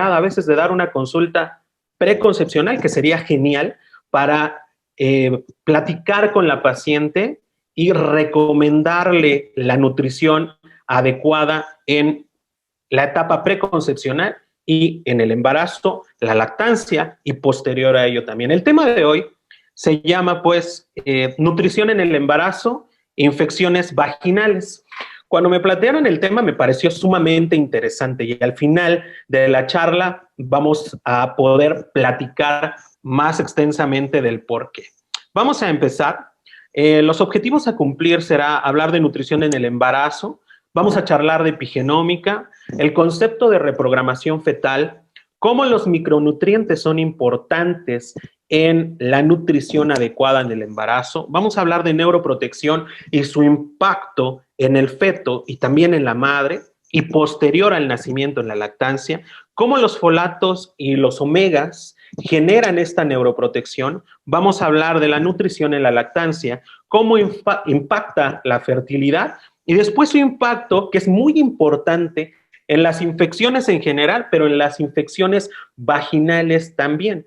A veces de dar una consulta preconcepcional, que sería genial para platicar con la paciente y recomendarle la nutrición adecuada en la etapa preconcepcional y en el embarazo, la lactancia y posterior a ello también. El tema de hoy se llama pues nutrición en el embarazo, infecciones vaginales. Cuando me plantearon el tema me pareció sumamente interesante y al final de la charla vamos a poder platicar más extensamente del por qué. Vamos a empezar. Los objetivos a cumplir será hablar de nutrición en el embarazo, vamos a charlar de epigenómica, el concepto de reprogramación fetal, cómo los micronutrientes son importantes en la nutrición adecuada en el embarazo. Vamos a hablar de neuroprotección y su impacto en el feto y también en la madre y posterior al nacimiento en la lactancia, cómo los folatos y los omegas generan esta neuroprotección. Vamos a hablar de la nutrición en la lactancia, cómo impacta la fertilidad y después su impacto, que es muy importante en las infecciones en general, pero en las infecciones vaginales también.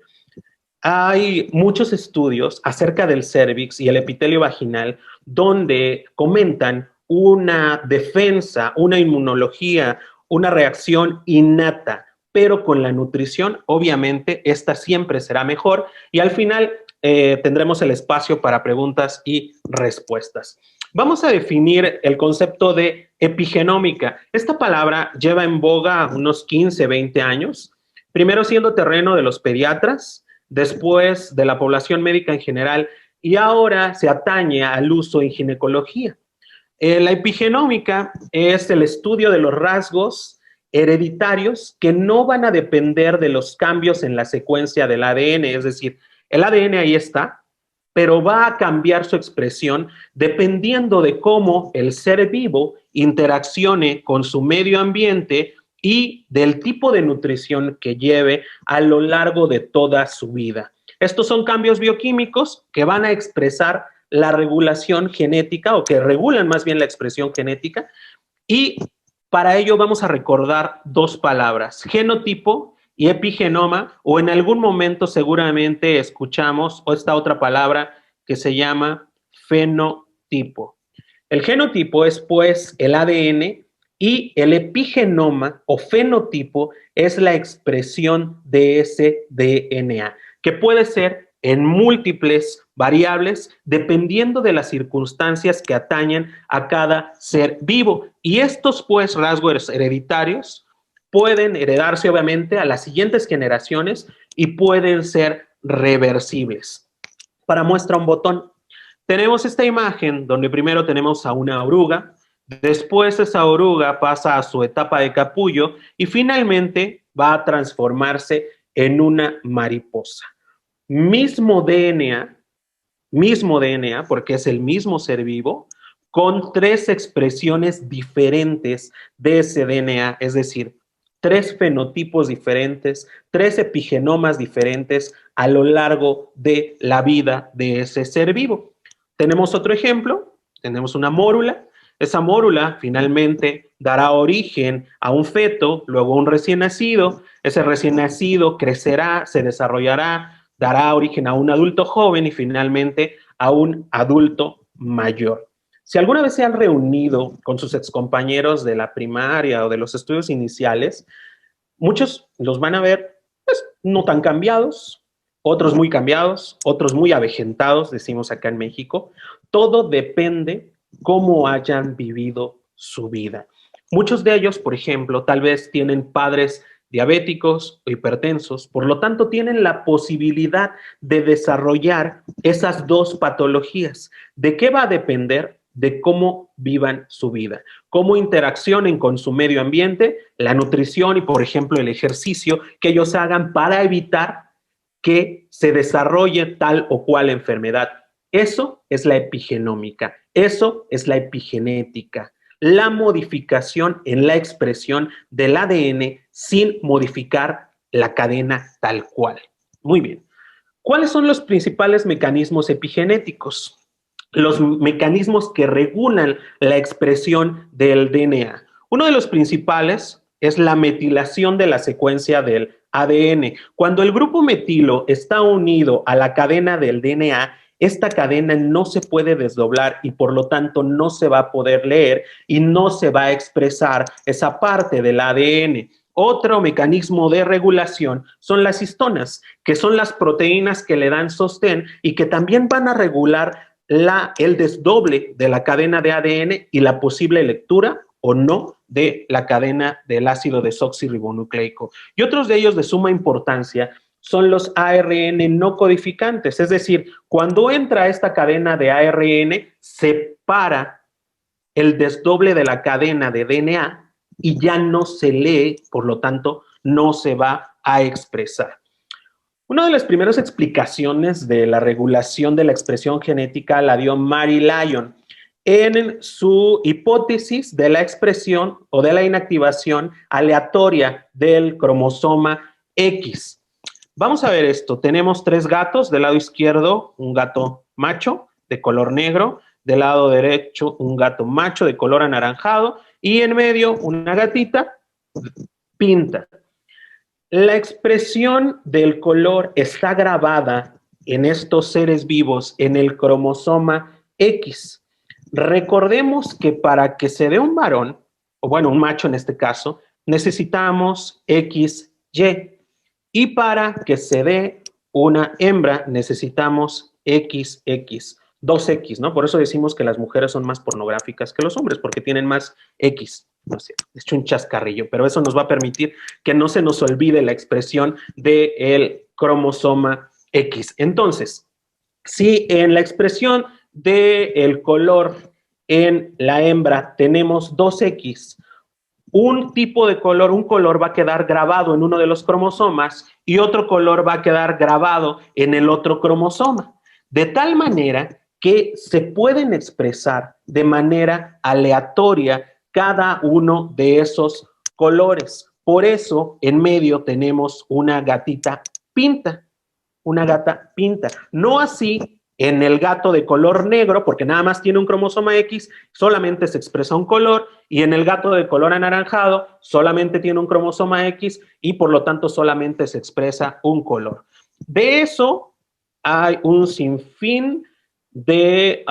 Hay muchos estudios acerca del cérvix y el epitelio vaginal donde comentan una defensa, una inmunología, una reacción innata, pero con la nutrición, obviamente, esta siempre será mejor y al final tendremos el espacio para preguntas y respuestas. Vamos a definir el concepto de epigenómica. Esta palabra lleva en boga unos 15, 20 años, primero siendo terreno de los pediatras, después de la población médica en general y ahora se atañe al uso en ginecología. La epigenómica es el estudio de los rasgos hereditarios que no van a depender de los cambios en la secuencia del ADN, es decir, el ADN ahí está, pero va a cambiar su expresión dependiendo de cómo el ser vivo interaccione con su medio ambiente y del tipo de nutrición que lleve a lo largo de toda su vida. Estos son cambios bioquímicos que van a expresar la regulación genética o que regulan más bien la expresión genética y para ello vamos a recordar dos palabras, genotipo y epigenoma, o en algún momento seguramente escuchamos esta otra palabra que se llama fenotipo. El genotipo es pues el ADN y el epigenoma o fenotipo es la expresión de ese DNA, que puede ser en múltiples variables dependiendo de las circunstancias que atañen a cada ser vivo. Y estos pues rasgos hereditarios pueden heredarse obviamente a las siguientes generaciones y pueden ser reversibles. Para muestra un botón, tenemos esta imagen donde primero tenemos a una oruga, después esa oruga pasa a su etapa de capullo y finalmente va a transformarse en una mariposa. Mismo DNA, porque es el mismo ser vivo, con tres expresiones diferentes de ese DNA, es decir, tres fenotipos diferentes, tres epigenomas diferentes a lo largo de la vida de ese ser vivo. Tenemos otro ejemplo, tenemos una mórula, esa mórula finalmente dará origen a un feto, luego a un recién nacido, ese recién nacido crecerá, se desarrollará, dará origen a un adulto joven y finalmente a un adulto mayor. Si alguna vez se han reunido con sus excompañeros de la primaria o de los estudios iniciales, muchos los van a ver no tan cambiados, otros muy cambiados, otros muy avejentados, decimos acá en México. Todo depende cómo hayan vivido su vida. Muchos de ellos, por ejemplo, tal vez tienen padres diabéticos o hipertensos, por lo tanto tienen la posibilidad de desarrollar esas dos patologías. ¿De qué va a depender? De cómo vivan su vida, cómo interaccionen con su medio ambiente, la nutrición y, por ejemplo, el ejercicio que ellos hagan para evitar que se desarrolle tal o cual enfermedad. Eso es la epigenómica, eso es la epigenética, la modificación en la expresión del ADN sin modificar la cadena tal cual. Muy bien. ¿Cuáles son los principales mecanismos epigenéticos? Los mecanismos que regulan la expresión del DNA. Uno de los principales es la metilación de la secuencia del ADN. Cuando el grupo metilo está unido a la cadena del DNA, esta cadena no se puede desdoblar y por lo tanto no se va a poder leer y no se va a expresar esa parte del ADN. Otro mecanismo de regulación son las histonas, que son las proteínas que le dan sostén y que también van a regular el desdoble de la cadena de ADN y la posible lectura o no de la cadena del ácido desoxirribonucleico. Y otros de ellos de suma importancia son los ARN no codificantes, es decir, cuando entra esta cadena de ARN, separa el desdoble de la cadena de DNA y ya no se lee, por lo tanto, no se va a expresar. Una de las primeras explicaciones de la regulación de la expresión genética la dio Mary Lyon en su hipótesis de la expresión o de la inactivación aleatoria del cromosoma X. Vamos a ver esto. Tenemos 3 gatos. Del lado izquierdo, un gato macho de color negro. Del lado derecho, un gato macho de color anaranjado. Y en medio, una gatita pinta. La expresión del color está grabada en estos seres vivos en el cromosoma X. Recordemos que para que se dé un varón, o bueno, un macho en este caso, necesitamos XY. Y para que se dé una hembra necesitamos XX, 2X, ¿no? Por eso decimos que las mujeres son más pornográficas que los hombres, porque tienen más X. No sé, es un chascarrillo, pero eso nos va a permitir que no se nos olvide la expresión del cromosoma X. Entonces, si en la expresión del color en la hembra tenemos 2X, un tipo de color, un color va a quedar grabado en uno de los cromosomas y otro color va a quedar grabado en el otro cromosoma. De tal manera que se pueden expresar de manera aleatoria cada uno de esos colores. Por eso, en medio tenemos una gatita pinta, una gata pinta. No así en el gato de color negro, porque nada más tiene un cromosoma X, solamente se expresa un color, y en el gato de color anaranjado solamente tiene un cromosoma X y por lo tanto solamente se expresa un color. De eso hay un sinfín de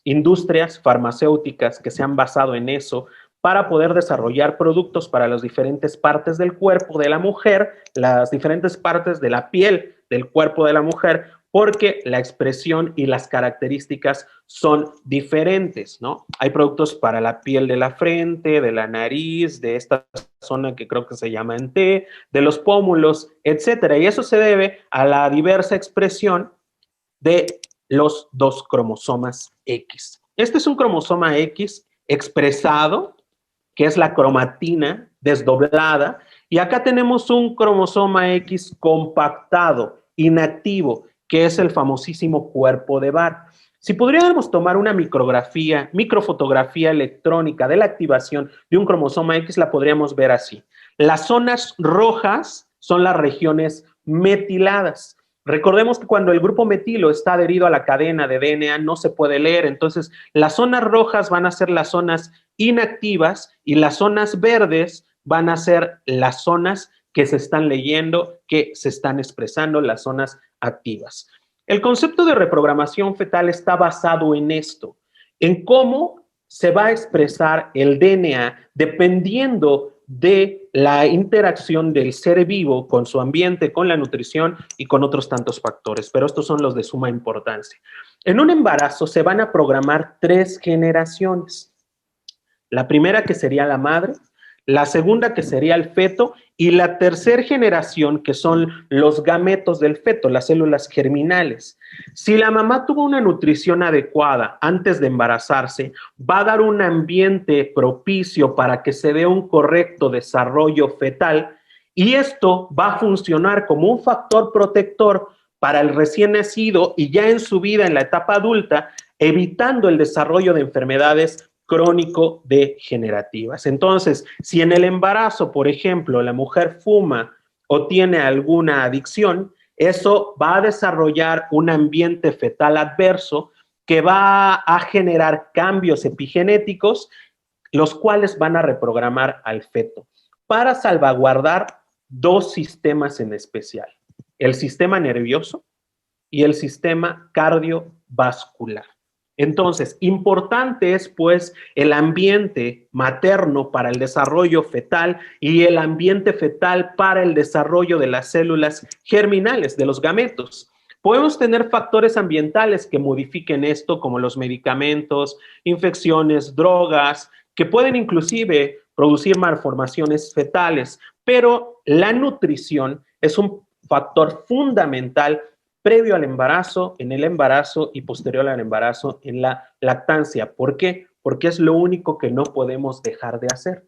industrias farmacéuticas que se han basado en eso para poder desarrollar productos para las diferentes partes del cuerpo de la mujer, las diferentes partes de la piel del cuerpo de la mujer, porque la expresión y las características son diferentes, ¿no? Hay productos para la piel de la frente, de la nariz, de esta zona que creo que se llama en T, de los pómulos, etcétera. Y eso se debe a la diversa expresión de los 2 cromosomas X. Este es un cromosoma X expresado, que es la cromatina desdoblada, y acá tenemos un cromosoma X compactado, inactivo, que es el famosísimo cuerpo de Barr. Si podríamos tomar una microfotografía electrónica de la activación de un cromosoma X, la podríamos ver así. Las zonas rojas son las regiones metiladas. Recordemos que cuando el grupo metilo está adherido a la cadena de DNA no se puede leer, entonces las zonas rojas van a ser las zonas inactivas y las zonas verdes van a ser las zonas que se están leyendo, que se están expresando, las zonas activas. El concepto de reprogramación fetal está basado en esto, en cómo se va a expresar el DNA dependiendo de la interacción del ser vivo con su ambiente, con la nutrición y con otros tantos factores, pero estos son los de suma importancia. En un embarazo se van a programar 3 generaciones. La primera, que sería la madre, la segunda, que sería el feto, y la tercera generación, que son los gametos del feto, las células germinales. Si la mamá tuvo una nutrición adecuada antes de embarazarse, va a dar un ambiente propicio para que se dé un correcto desarrollo fetal, y esto va a funcionar como un factor protector para el recién nacido y ya en su vida, en la etapa adulta, evitando el desarrollo de enfermedades crónico-degenerativas. Entonces, si en el embarazo, por ejemplo, la mujer fuma o tiene alguna adicción, eso va a desarrollar un ambiente fetal adverso que va a generar cambios epigenéticos, los cuales van a reprogramar al feto para salvaguardar 2 sistemas en especial: el sistema nervioso y el sistema cardiovascular. Entonces, importante es pues el ambiente materno para el desarrollo fetal y el ambiente fetal para el desarrollo de las células germinales, de los gametos. Podemos tener factores ambientales que modifiquen esto, como los medicamentos, infecciones, drogas, que pueden inclusive producir malformaciones fetales, pero la nutrición es un factor fundamental previo al embarazo, en el embarazo y posterior al embarazo, en la lactancia. ¿Por qué? Porque es lo único que no podemos dejar de hacer.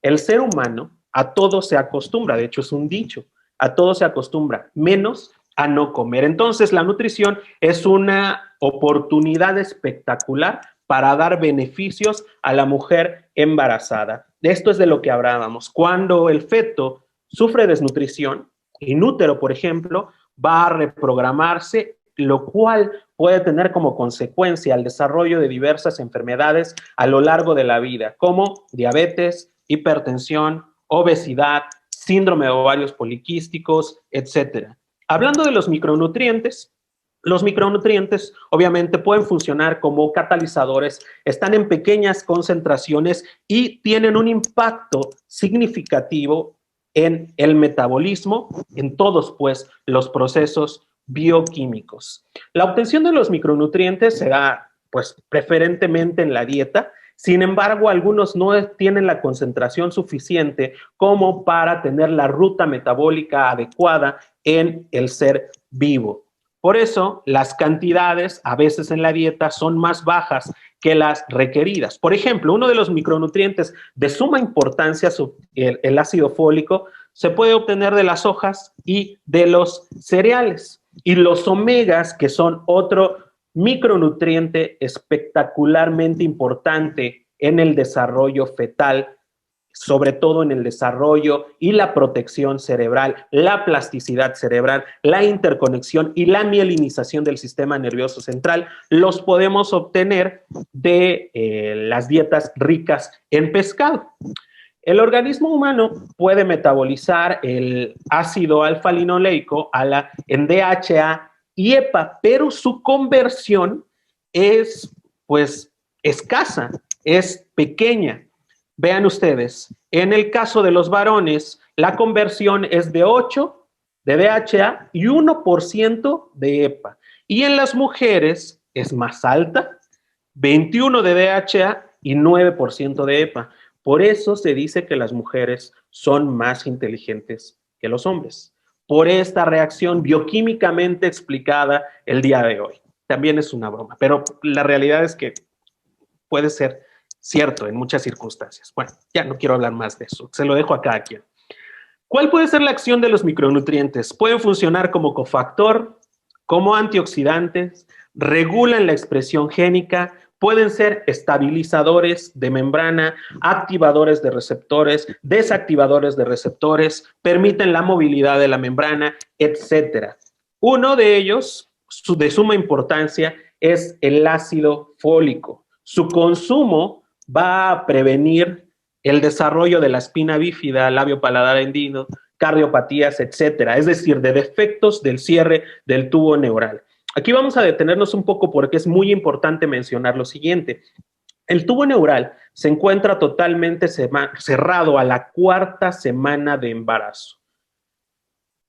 El ser humano a todo se acostumbra, de hecho es un dicho, a todo se acostumbra, menos a no comer. Entonces la nutrición es una oportunidad espectacular para dar beneficios a la mujer embarazada. De esto es de lo que hablábamos. Cuando el feto sufre desnutrición, inútero, por ejemplo, va a reprogramarse, lo cual puede tener como consecuencia el desarrollo de diversas enfermedades a lo largo de la vida, como diabetes, hipertensión, obesidad, síndrome de ovarios poliquísticos, etcétera. Hablando de los micronutrientes obviamente pueden funcionar como catalizadores, están en pequeñas concentraciones y tienen un impacto significativo en el metabolismo, en todos pues los procesos bioquímicos. La obtención de los micronutrientes se da pues preferentemente en la dieta. Sin embargo, algunos no tienen la concentración suficiente como para tener la ruta metabólica adecuada en el ser vivo. Por eso, las cantidades a veces en la dieta son más bajas que las requeridas. Por ejemplo, uno de los micronutrientes de suma importancia, el ácido fólico, se puede obtener de las hojas y de los cereales. Y los omegas, que son otro micronutriente espectacularmente importante en el desarrollo fetal, sobre todo en el desarrollo y la protección cerebral, la plasticidad cerebral, la interconexión y la mielinización del sistema nervioso central, los podemos obtener de las dietas ricas en pescado. El organismo humano puede metabolizar el ácido alfa-linoleico en DHA y EPA, pero su conversión es pues escasa, es pequeña. Vean ustedes, en el caso de los varones, la conversión es de 8 de DHA y 1% de EPA. Y en las mujeres es más alta, 21 de DHA y 9% de EPA. Por eso se dice que las mujeres son más inteligentes que los hombres, por esta reacción bioquímicamente explicada el día de hoy. También es una broma, pero la realidad es que puede ser cierto en muchas circunstancias. Bueno, ya no quiero hablar más de eso, se lo dejo a cada quien. ¿Cuál puede ser la acción de los micronutrientes? Pueden funcionar como cofactor, como antioxidantes, regulan la expresión génica, pueden ser estabilizadores de membrana, activadores de receptores, desactivadores de receptores, permiten la movilidad de la membrana, etc. Uno de ellos, de suma importancia, es el ácido fólico. Su consumo va a prevenir el desarrollo de la espina bífida, labio paladar hendido, cardiopatías, etcétera, es decir, de defectos del cierre del tubo neural. Aquí vamos a detenernos un poco porque es muy importante mencionar lo siguiente. El tubo neural se encuentra totalmente cerrado a la 4ª semana de embarazo.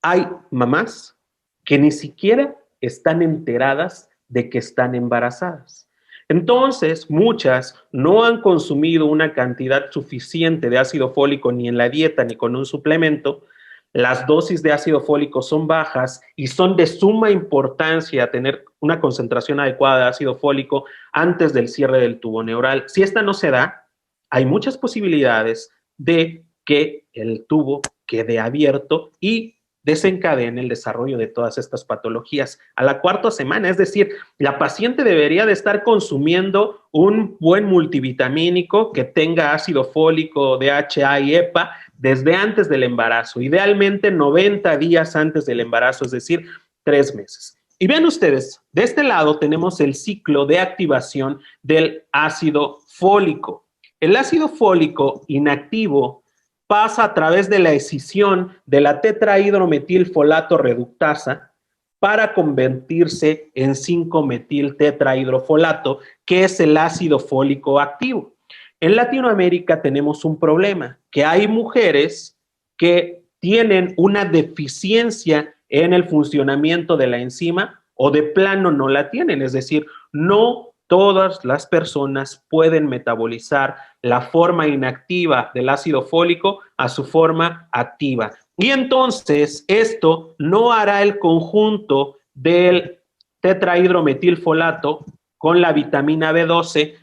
Hay mamás que ni siquiera están enteradas de que están embarazadas. Entonces, muchas no han consumido una cantidad suficiente de ácido fólico ni en la dieta ni con un suplemento. Las dosis de ácido fólico son bajas y son de suma importancia tener una concentración adecuada de ácido fólico antes del cierre del tubo neural. Si esta no se da, hay muchas posibilidades de que el tubo quede abierto y desencadene el desarrollo de todas estas patologías a la 4ª semana. Es decir, la paciente debería de estar consumiendo un buen multivitamínico que tenga ácido fólico, DHA y EPA desde antes del embarazo, idealmente 90 días antes del embarazo, es decir, 3 meses. Y vean ustedes, de este lado tenemos el ciclo de activación del ácido fólico. El ácido fólico inactivo pasa a través de la escisión de la tetrahidrometilfolato reductasa para convertirse en 5-metil-tetrahidrofolato, que es el ácido fólico activo. En Latinoamérica tenemos un problema, que hay mujeres que tienen una deficiencia en el funcionamiento de la enzima o de plano no la tienen, es decir, no todas las personas pueden metabolizar la forma inactiva del ácido fólico a su forma activa. Y entonces esto no hará el conjunto del tetrahidrometilfolato con la vitamina B12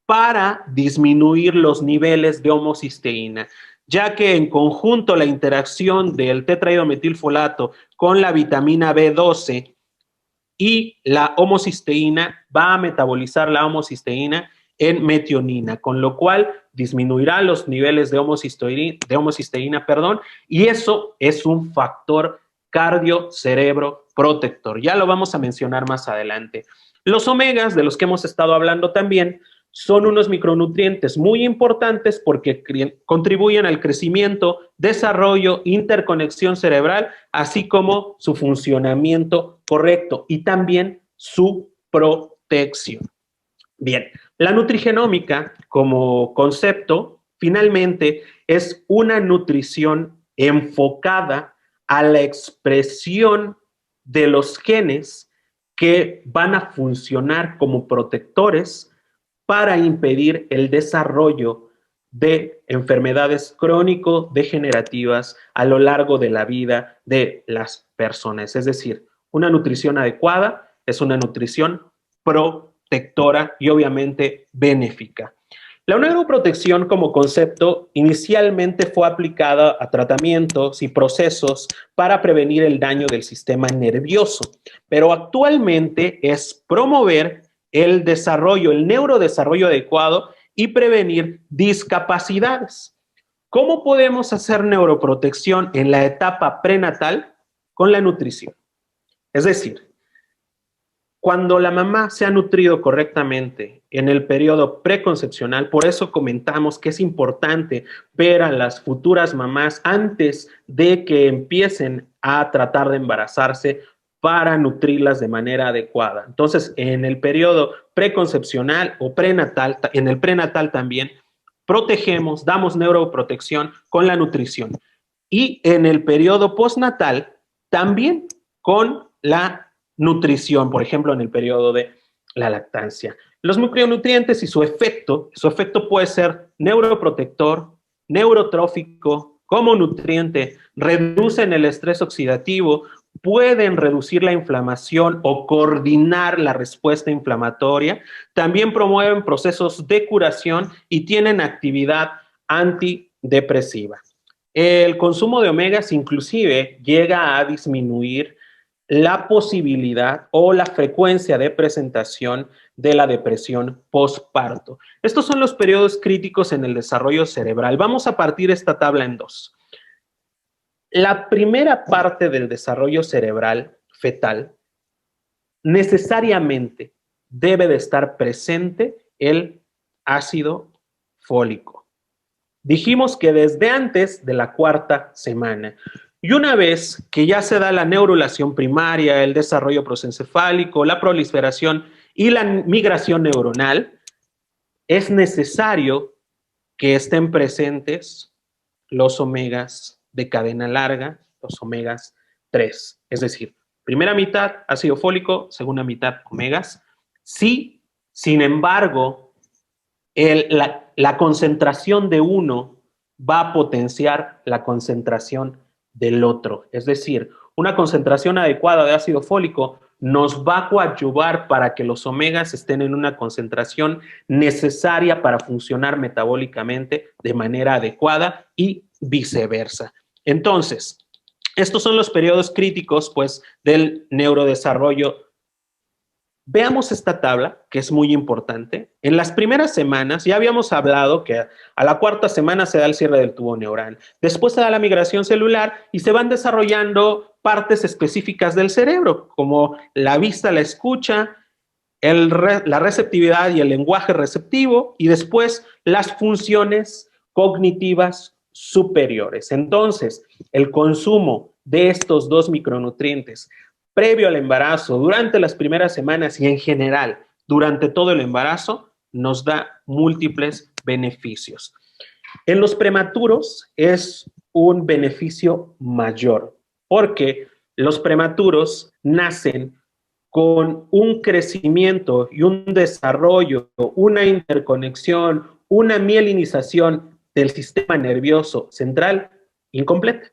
para disminuir los niveles de homocisteína, ya que en conjunto la interacción del tetrahidrometilfolato con la vitamina B12 y la homocisteína va a metabolizar la homocisteína en metionina, con lo cual disminuirá los niveles de homocisteína, y eso es un factor cardio-cerebro protector. Ya lo vamos a mencionar más adelante. Los omegas, de los que hemos estado hablando también, son unos micronutrientes muy importantes porque contribuyen al crecimiento, desarrollo, interconexión cerebral, así como su funcionamiento correcto y también su protección. Bien, la nutrigenómica como concepto finalmente es una nutrición enfocada a la expresión de los genes que van a funcionar como protectores para impedir el desarrollo de enfermedades crónico-degenerativas a lo largo de la vida de las personas. Es decir, una nutrición adecuada es una nutrición protectora y obviamente benéfica. La neuroprotección como concepto inicialmente fue aplicada a tratamientos y procesos para prevenir el daño del sistema nervioso, pero actualmente es promover el desarrollo, el neurodesarrollo adecuado y prevenir discapacidades. ¿Cómo podemos hacer neuroprotección en la etapa prenatal? Con la nutrición. Es decir, cuando la mamá se ha nutrido correctamente en el periodo preconcepcional, por eso comentamos que es importante ver a las futuras mamás antes de que empiecen a tratar de embarazarse para nutrirlas de manera adecuada. Entonces, en el periodo preconcepcional o prenatal, en el prenatal también, protegemos, damos neuroprotección con la nutrición. Y en el periodo postnatal, también con la nutrición, por ejemplo, en el periodo de la lactancia. Los micronutrientes y su efecto puede ser neuroprotector, neurotrófico, como nutriente, reducen el estrés oxidativo, pueden reducir la inflamación o coordinar la respuesta inflamatoria, también promueven procesos de curación y tienen actividad antidepresiva. El consumo de omegas inclusive llega a disminuir la posibilidad o la frecuencia de presentación de la depresión postparto. Estos son los periodos críticos en el desarrollo cerebral. Vamos a partir esta tabla en dos. La primera parte del desarrollo cerebral fetal necesariamente debe de estar presente el ácido fólico. Dijimos que desde antes de la 4ª semana. Y una vez que ya se da la neurulación primaria, el desarrollo prosencefálico, la proliferación y la migración neuronal, es necesario que estén presentes los omegas de cadena larga, los omegas 3. Es decir, primera mitad ácido fólico, segunda mitad omegas. Sí, sin embargo, la concentración de uno va a potenciar la concentración del otro. Es decir, una concentración adecuada de ácido fólico nos va a coadyuvar para que los omegas estén en una concentración necesaria para funcionar metabólicamente de manera adecuada y viceversa. Entonces, estos son los periodos críticos, pues, del neurodesarrollo. Veamos esta tabla, que es muy importante. En las primeras semanas, ya habíamos hablado que a la cuarta semana se da el cierre del tubo neural. Después se da la migración celular y se van desarrollando partes específicas del cerebro, como la vista, la escucha, la receptividad y el lenguaje receptivo, y después las funciones cognitivas superiores. Entonces, el consumo de estos dos micronutrientes previo al embarazo, durante las primeras semanas y en general durante todo el embarazo, nos da múltiples beneficios. En los prematuros es un beneficio mayor, porque los prematuros nacen con un crecimiento y un desarrollo, una interconexión, una mielinización del sistema nervioso central incompleta.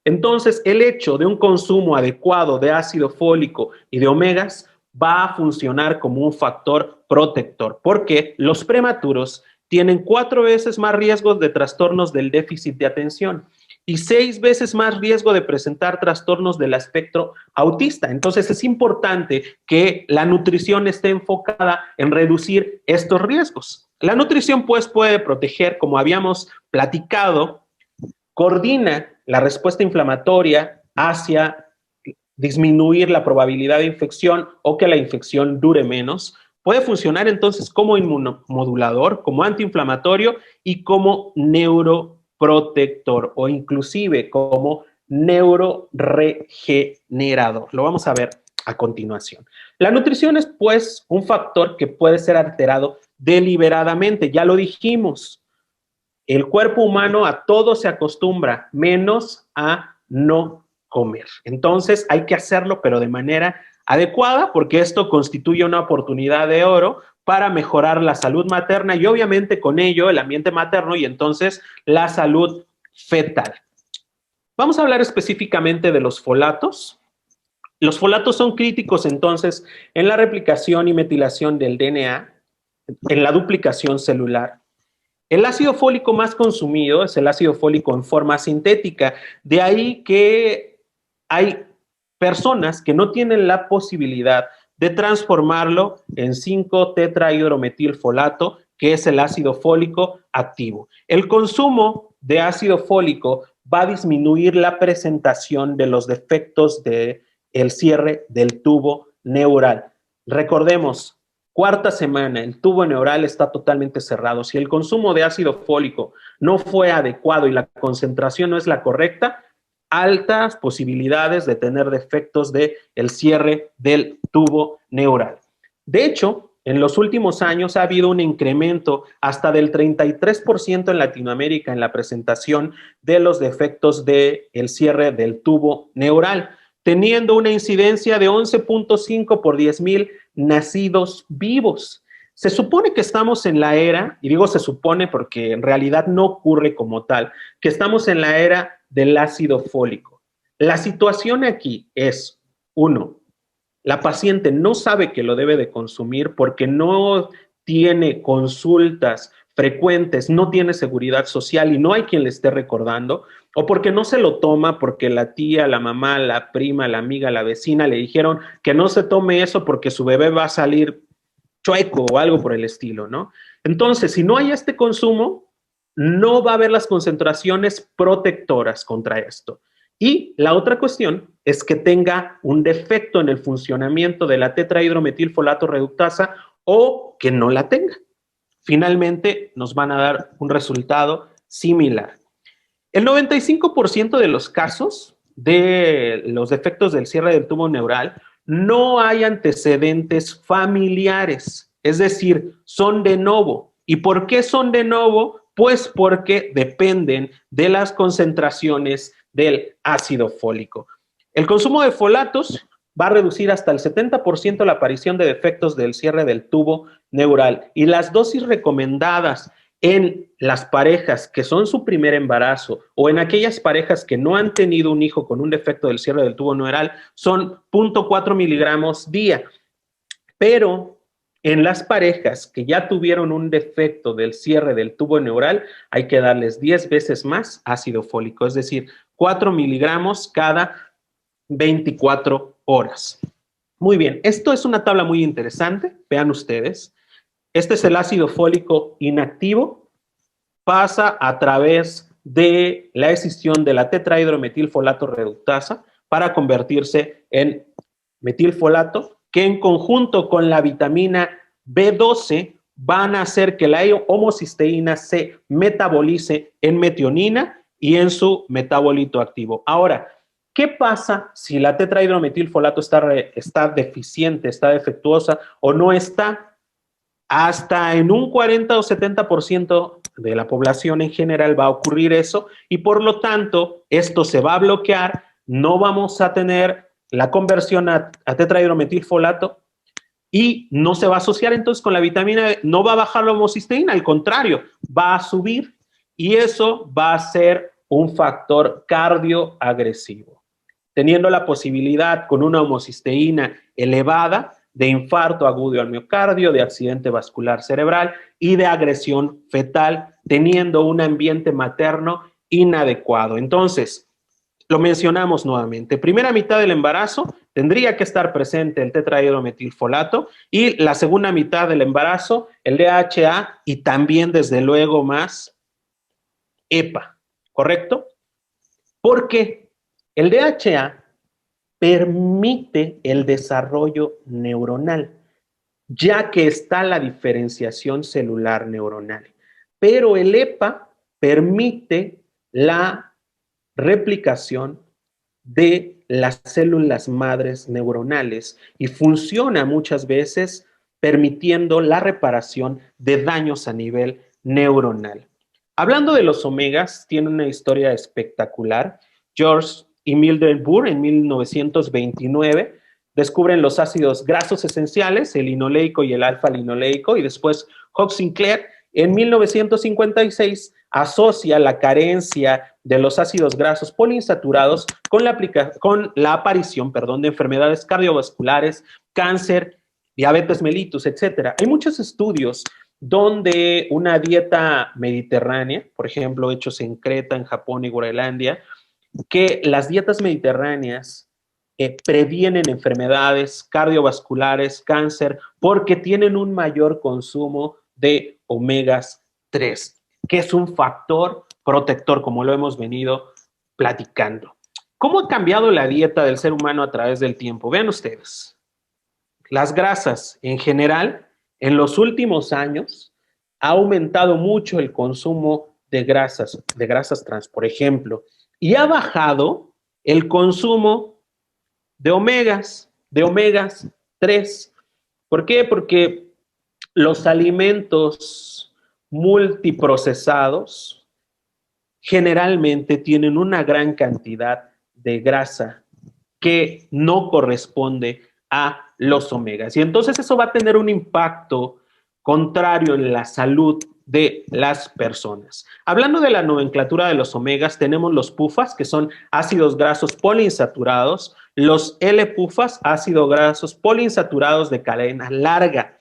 Entonces, el hecho de un consumo adecuado de ácido fólico y de omegas va a funcionar como un factor protector, porque los prematuros tienen 4 veces más riesgos de trastornos del déficit de atención y 6 veces más riesgo de presentar trastornos del espectro autista. Entonces, es importante que la nutrición esté enfocada en reducir estos riesgos. La nutrición, pues, puede proteger, como habíamos platicado, coordina la respuesta inflamatoria hacia disminuir la probabilidad de infección o que la infección dure menos. Puede funcionar entonces como inmunomodulador, como antiinflamatorio y como neuroprotector o inclusive como neuroregenerador. Lo vamos a ver a continuación. La nutrición es pues un factor que puede ser alterado deliberadamente, ya lo dijimos. El cuerpo humano a todo se acostumbra, menos a no comer. Entonces hay que hacerlo, pero de manera adecuada, porque esto constituye una oportunidad de oro para mejorar la salud materna y obviamente con ello el ambiente materno y entonces la salud fetal. Vamos a hablar específicamente de los folatos. Los folatos son críticos entonces en la replicación y metilación del DNA, en la duplicación celular. El ácido fólico más consumido es el ácido fólico en forma sintética. De ahí que hay personas que no tienen la posibilidad de transformarlo en 5-tetrahidrometilfolato, que es el ácido fólico activo. El consumo de ácido fólico va a disminuir la presentación de los defectos del cierre del tubo neural. Recordemos, cuarta semana, el tubo neural está totalmente cerrado. Si el consumo de ácido fólico no fue adecuado y la concentración no es la correcta, altas posibilidades de tener defectos del cierre del tubo neural. De hecho, en los últimos años ha habido un incremento hasta del 33% en Latinoamérica en la presentación de los defectos del cierre del tubo neural, teniendo una incidencia de 11.5 por 10,000 nacidos vivos. Se supone que estamos en la era, y digo se supone porque en realidad no ocurre como tal, que estamos en la era del ácido fólico. La situación aquí es, 1, la paciente no sabe que lo debe de consumir porque no tiene consultas frecuentes, no tiene seguridad social y no hay quien le esté recordando, o porque no se lo toma porque la tía, la mamá, la prima, la amiga, la vecina le dijeron que no se tome eso porque su bebé va a salir chueco o algo por el estilo, ¿no? Entonces, si no hay este consumo, no va a haber las concentraciones protectoras contra esto. Y la otra cuestión es que tenga un defecto en el funcionamiento de la tetrahidrometilfolato reductasa o que no la tenga. Finalmente, nos van a dar un resultado similar. El 95% de los casos de los defectos del cierre del tubo neural no hay antecedentes familiares, es decir, son de novo. ¿Y por qué son de novo? Pues porque dependen de las concentraciones del ácido fólico. El consumo de folatos va a reducir hasta el 70% la aparición de defectos del cierre del tubo neural, y las dosis recomendadas en las parejas que son su primer embarazo o en aquellas parejas que no han tenido un hijo con un defecto del cierre del tubo neural son 0.4 miligramos día. Pero en las parejas que ya tuvieron un defecto del cierre del tubo neural, hay que darles 10 veces más ácido fólico, es decir, 4 miligramos cada 24 horas. Muy bien, esto es una tabla muy interesante, vean ustedes. Este es el ácido fólico inactivo, pasa a través de la escisión de la tetrahidrometilfolato reductasa para convertirse en metilfolato, que en conjunto con la vitamina B12 van a hacer que la homocisteína se metabolice en metionina y en su metabolito activo. Ahora, ¿qué pasa si la tetrahidrometilfolato está deficiente, está defectuosa o no está? Hasta en un 40 o 70% de la población en general va a ocurrir eso, y por lo tanto esto se va a bloquear, no vamos a tener la conversión a tetrahidrometilfolato y no se va a asociar entonces con la vitamina B, no va a bajar la homocisteína, al contrario, va a subir, y eso va a ser un factor cardioagresivo, teniendo la posibilidad con una homocisteína elevada de infarto agudo al miocardio, de accidente vascular cerebral y de agresión fetal, teniendo un ambiente materno inadecuado. Entonces, lo mencionamos nuevamente. Primera mitad del embarazo tendría que estar presente el tetrahidrometilfolato, y la segunda mitad del embarazo el DHA y también, desde luego, más EPA, ¿correcto? Porque el DHA permite el desarrollo neuronal, ya que está la diferenciación celular neuronal. Pero el EPA permite la replicación de las células madres neuronales y funciona muchas veces permitiendo la reparación de daños a nivel neuronal. Hablando de los omegas, tiene una historia espectacular. George y Mildred Burr en 1929 descubren los ácidos grasos esenciales, el linoleico y el alfa-linoleico, y después Hawk Sinclair en 1956 asocia la carencia de los ácidos grasos poliinsaturados con la aparición de enfermedades cardiovasculares, cáncer, diabetes mellitus, etc. Hay muchos estudios donde una dieta mediterránea, por ejemplo, hechos en Creta, en Japón y Groenlandia, que las dietas mediterráneas previenen enfermedades cardiovasculares, cáncer, porque tienen un mayor consumo de omegas 3, que es un factor protector, como lo hemos venido platicando. ¿Cómo ha cambiado la dieta del ser humano a través del tiempo? Vean ustedes, las grasas en general, en los últimos años, ha aumentado mucho el consumo de grasas trans, por ejemplo, y ha bajado el consumo de omegas 3. ¿Por qué? Porque los alimentos multiprocesados generalmente tienen una gran cantidad de grasa que no corresponde a los omegas. Y entonces eso va a tener un impacto contrario en la salud de las personas. Hablando de la nomenclatura de los omegas, tenemos los PUFAs, que son ácidos grasos poliinsaturados, los L-PUFAs, ácidos grasos poliinsaturados de cadena larga.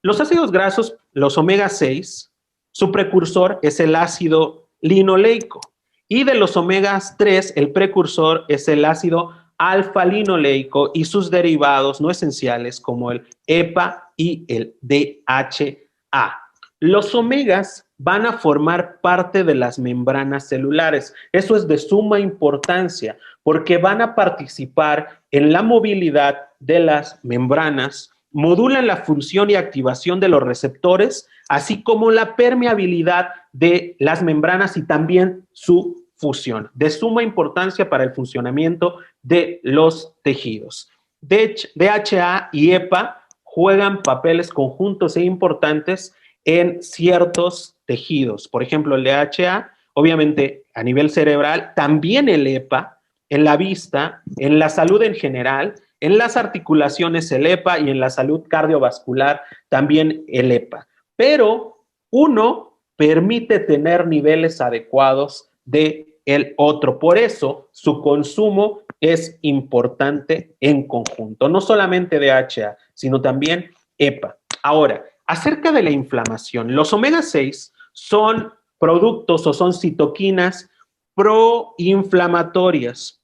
Los ácidos grasos, los omega 6, su precursor es el ácido linoleico, y de los omegas 3, el precursor es el ácido alfa-linoleico y sus derivados no esenciales como el EPA y el DHA. Los omegas van a formar parte de las membranas celulares. Eso es de suma importancia porque van a participar en la movilidad de las membranas, modulan la función y activación de los receptores, así como la permeabilidad de las membranas y también su fusión, de suma importancia para el funcionamiento de los tejidos. DHA y EPA juegan papeles conjuntos e importantes en ciertos tejidos. Por ejemplo, el DHA, obviamente a nivel cerebral, también el EPA, en la vista, en la salud en general, en las articulaciones el EPA y en la salud cardiovascular también el EPA. Pero uno permite tener niveles adecuados de el otro. Por eso su consumo es importante en conjunto, no solamente DHA, sino también EPA. Ahora, acerca de la inflamación, los omega 6 son productos o son citoquinas proinflamatorias,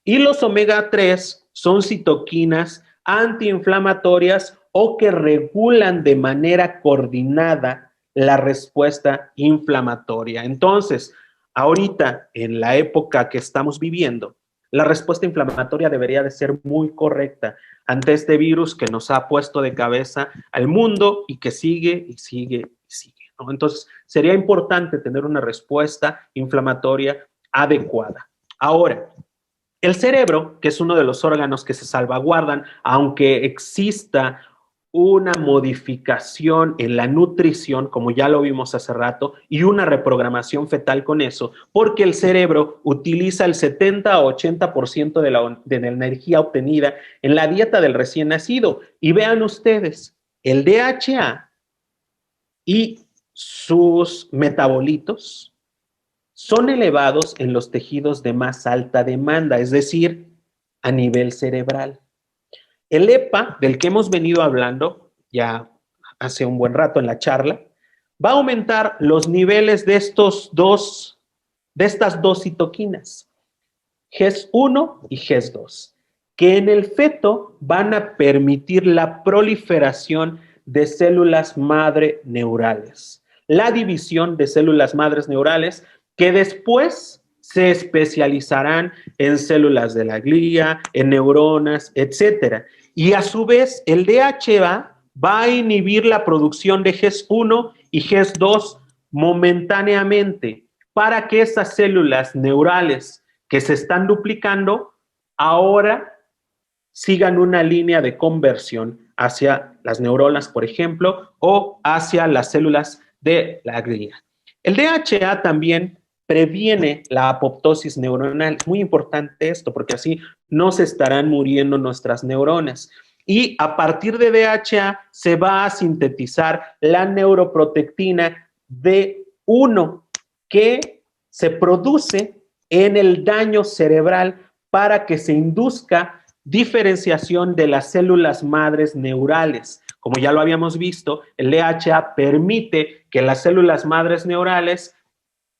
y los omega 3 son citoquinas antiinflamatorias o que regulan de manera coordinada la respuesta inflamatoria. Entonces, ahorita, en la época que estamos viviendo, la respuesta inflamatoria debería de ser muy correcta ante este virus que nos ha puesto de cabeza al mundo y que sigue y sigue y sigue, ¿no? Entonces, sería importante tener una respuesta inflamatoria adecuada. Ahora, el cerebro, que es uno de los órganos que se salvaguardan, aunque exista una modificación en la nutrición, como ya lo vimos hace rato, y una reprogramación fetal con eso, porque el cerebro utiliza el 70 a 80% de la energía obtenida en la dieta del recién nacido. Y vean ustedes, el DHA y sus metabolitos son elevados en los tejidos de más alta demanda, es decir, a nivel cerebral. El EPA, del que hemos venido hablando ya hace un buen rato en la charla, va a aumentar los niveles de estas dos citoquinas, GES1 y GES2, que en el feto van a permitir la proliferación de células madre neurales, la división de células madres neurales que después se especializarán en células de la glía, en neuronas, etcétera. Y a su vez, el DHA va a inhibir la producción de GES1 y GES2 momentáneamente para que esas células neurales que se están duplicando ahora sigan una línea de conversión hacia las neuronas, por ejemplo, o hacia las células de la glía. El DHA también previene la apoptosis neuronal. Es muy importante esto porque así no se estarán muriendo nuestras neuronas. Y a partir de DHA se va a sintetizar la neuroprotectina D1 que se produce en el daño cerebral para que se induzca diferenciación de las células madres neurales. Como ya lo habíamos visto, el DHA permite que las células madres neurales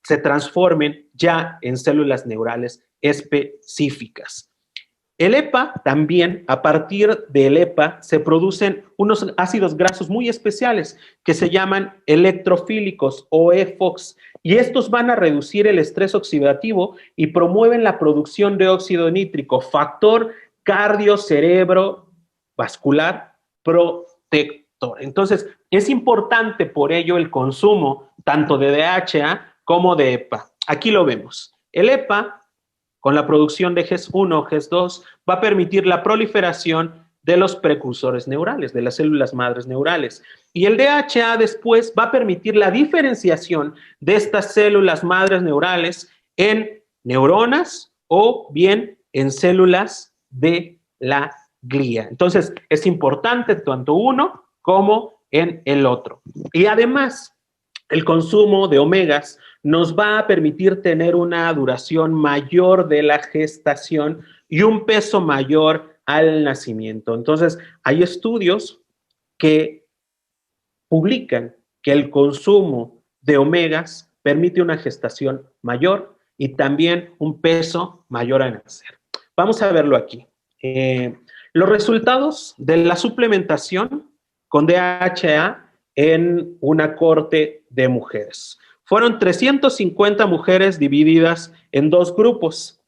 se transformen ya en células neurales específicas. El EPA también, a partir del EPA, se producen unos ácidos grasos muy especiales que se llaman electrofílicos o EFOX, y estos van a reducir el estrés oxidativo y promueven la producción de óxido nítrico, factor cardio-cerebro-vascular protector. Entonces, es importante por ello el consumo tanto de DHA como de EPA. Aquí lo vemos. El EPA, con la producción de GES1 o GES2, va a permitir la proliferación de los precursores neurales, de las células madres neurales. Y el DHA después va a permitir la diferenciación de estas células madres neurales en neuronas o bien en células de la glía. Entonces, es importante tanto uno como en el otro. Y además, el consumo de omegas nos va a permitir tener una duración mayor de la gestación y un peso mayor al nacimiento. Entonces, hay estudios que publican que el consumo de omegas permite una gestación mayor y también un peso mayor al nacer. Vamos a verlo aquí. Los resultados de la suplementación con DHA en una cohorte de mujeres. Fueron 350 mujeres divididas en dos grupos.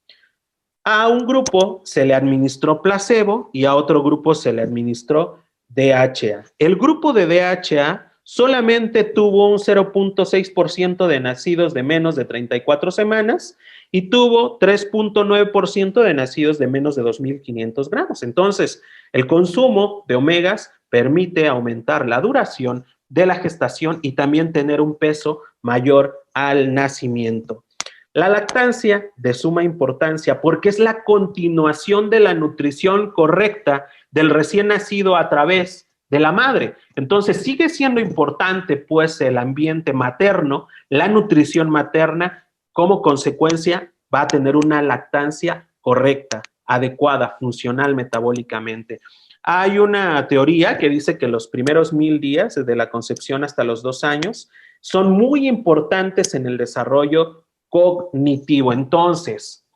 A un grupo se le administró placebo y a otro grupo se le administró DHA. El grupo de DHA solamente tuvo un 0.6% de nacidos de menos de 34 semanas y tuvo 3.9% de nacidos de menos de 2.500 gramos. Entonces, el consumo de omegas permite aumentar la duración de la gestación y también tener un peso mayor al nacimiento. La lactancia de suma importancia porque es la continuación de la nutrición correcta del recién nacido a través de la madre. Entonces sigue siendo importante pues el ambiente materno, la nutrición materna, como consecuencia va a tener una lactancia correcta, adecuada, funcional metabólicamente. Hay una teoría que dice que los primeros 1000 días, desde la concepción hasta los 2 años, son muy importantes en el desarrollo cognitivo. Entonces,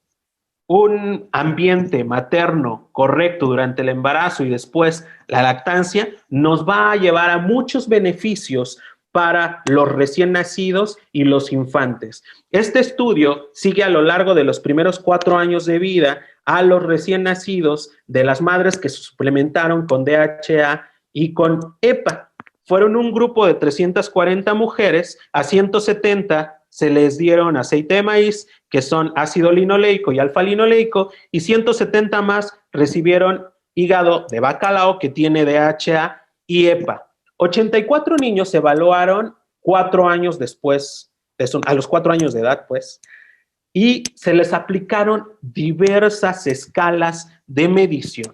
un ambiente materno correcto durante el embarazo y después la lactancia nos va a llevar a muchos beneficios para los recién nacidos y los infantes. Este estudio sigue a lo largo de los primeros 4 años de vida a los recién nacidos de las madres que se suplementaron con DHA y con EPA. Fueron un grupo de 340 mujeres, a 170 se les dieron aceite de maíz, que son ácido linoleico y alfa-linoleico, y 170 más recibieron hígado de bacalao, que tiene DHA y EPA. 84 niños se evaluaron 4 años después, a los 4 años de edad, pues, y se les aplicaron diversas escalas de medición.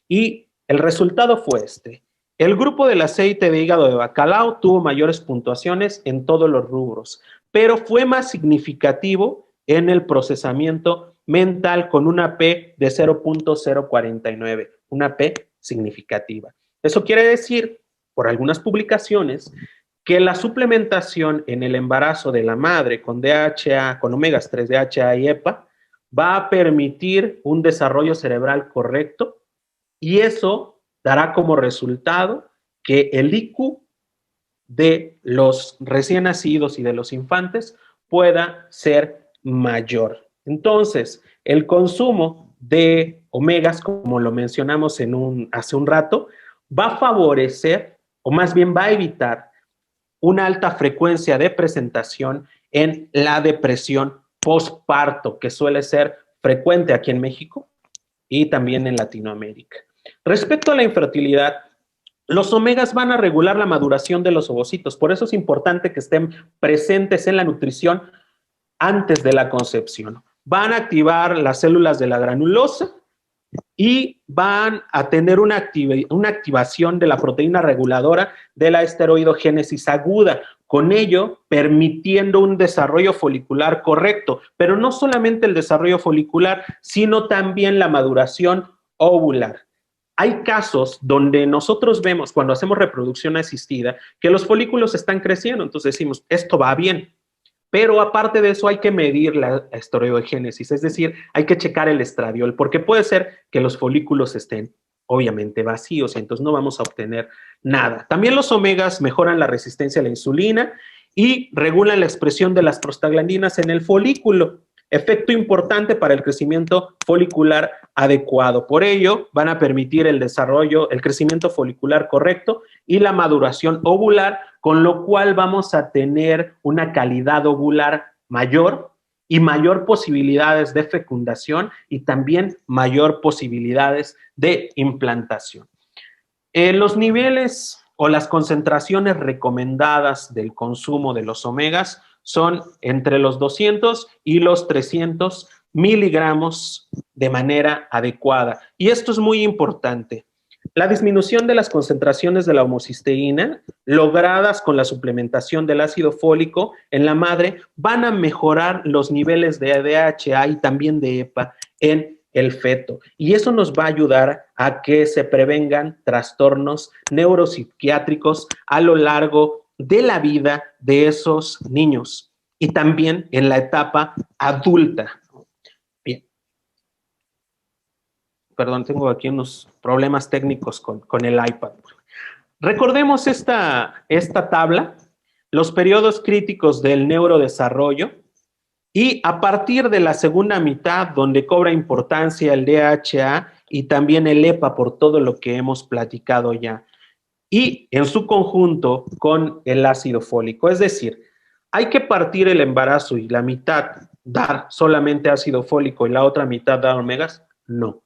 Y el resultado fue este. El grupo del aceite de hígado de bacalao tuvo mayores puntuaciones en todos los rubros, pero fue más significativo en el procesamiento mental con una P de 0.049, una P significativa. Eso quiere decir, por algunas publicaciones, que la suplementación en el embarazo de la madre con DHA, con omegas 3, DHA y EPA, va a permitir un desarrollo cerebral correcto y eso dará como resultado que el IQ de los recién nacidos y de los infantes pueda ser mayor. Entonces, el consumo de omegas, como lo mencionamos hace un rato, va a favorecer, o más bien va a evitar, una alta frecuencia de presentación en la depresión postparto, que suele ser frecuente aquí en México y también en Latinoamérica. Respecto a la infertilidad, los omegas van a regular la maduración de los ovocitos, por eso es importante que estén presentes en la nutrición antes de la concepción. Van a activar las células de la granulosa y van a tener una activación de la proteína reguladora de la esteroidogénesis aguda, con ello permitiendo un desarrollo folicular correcto, pero no solamente el desarrollo folicular, sino también la maduración ovular. Hay casos donde nosotros vemos cuando hacemos reproducción asistida que los folículos están creciendo, entonces decimos, esto va bien. Pero aparte de eso hay que medir la esteroidogénesis, es decir, hay que checar el estradiol, porque puede ser que los folículos estén obviamente vacíos y entonces no vamos a obtener nada. También los omegas mejoran la resistencia a la insulina y regulan la expresión de las prostaglandinas en el folículo, efecto importante para el crecimiento folicular adecuado. Por ello, van a permitir el desarrollo, el crecimiento folicular correcto y la maduración ovular, con lo cual vamos a tener una calidad ovular mayor y mayor posibilidades de fecundación y también mayor posibilidades de implantación. Los niveles o las concentraciones recomendadas del consumo de los omegas son entre los 200 y los 300 miligramos de manera adecuada. Y esto es muy importante. La disminución de las concentraciones de la homocisteína logradas con la suplementación del ácido fólico en la madre van a mejorar los niveles de DHA y también de EPA en el feto. Y eso nos va a ayudar a que se prevengan trastornos neuropsiquiátricos a lo largo de la vida de esos niños y también en la etapa adulta. Bien. Perdón, tengo aquí unos problemas técnicos con el iPad. Recordemos esta tabla, los periodos críticos del neurodesarrollo y a partir de la segunda mitad, donde cobra importancia el DHA y también el EPA por todo lo que hemos platicado ya, y en su conjunto con el ácido fólico. Es decir, hay que partir el embarazo y la mitad dar solamente ácido fólico y la otra mitad dar omegas. No.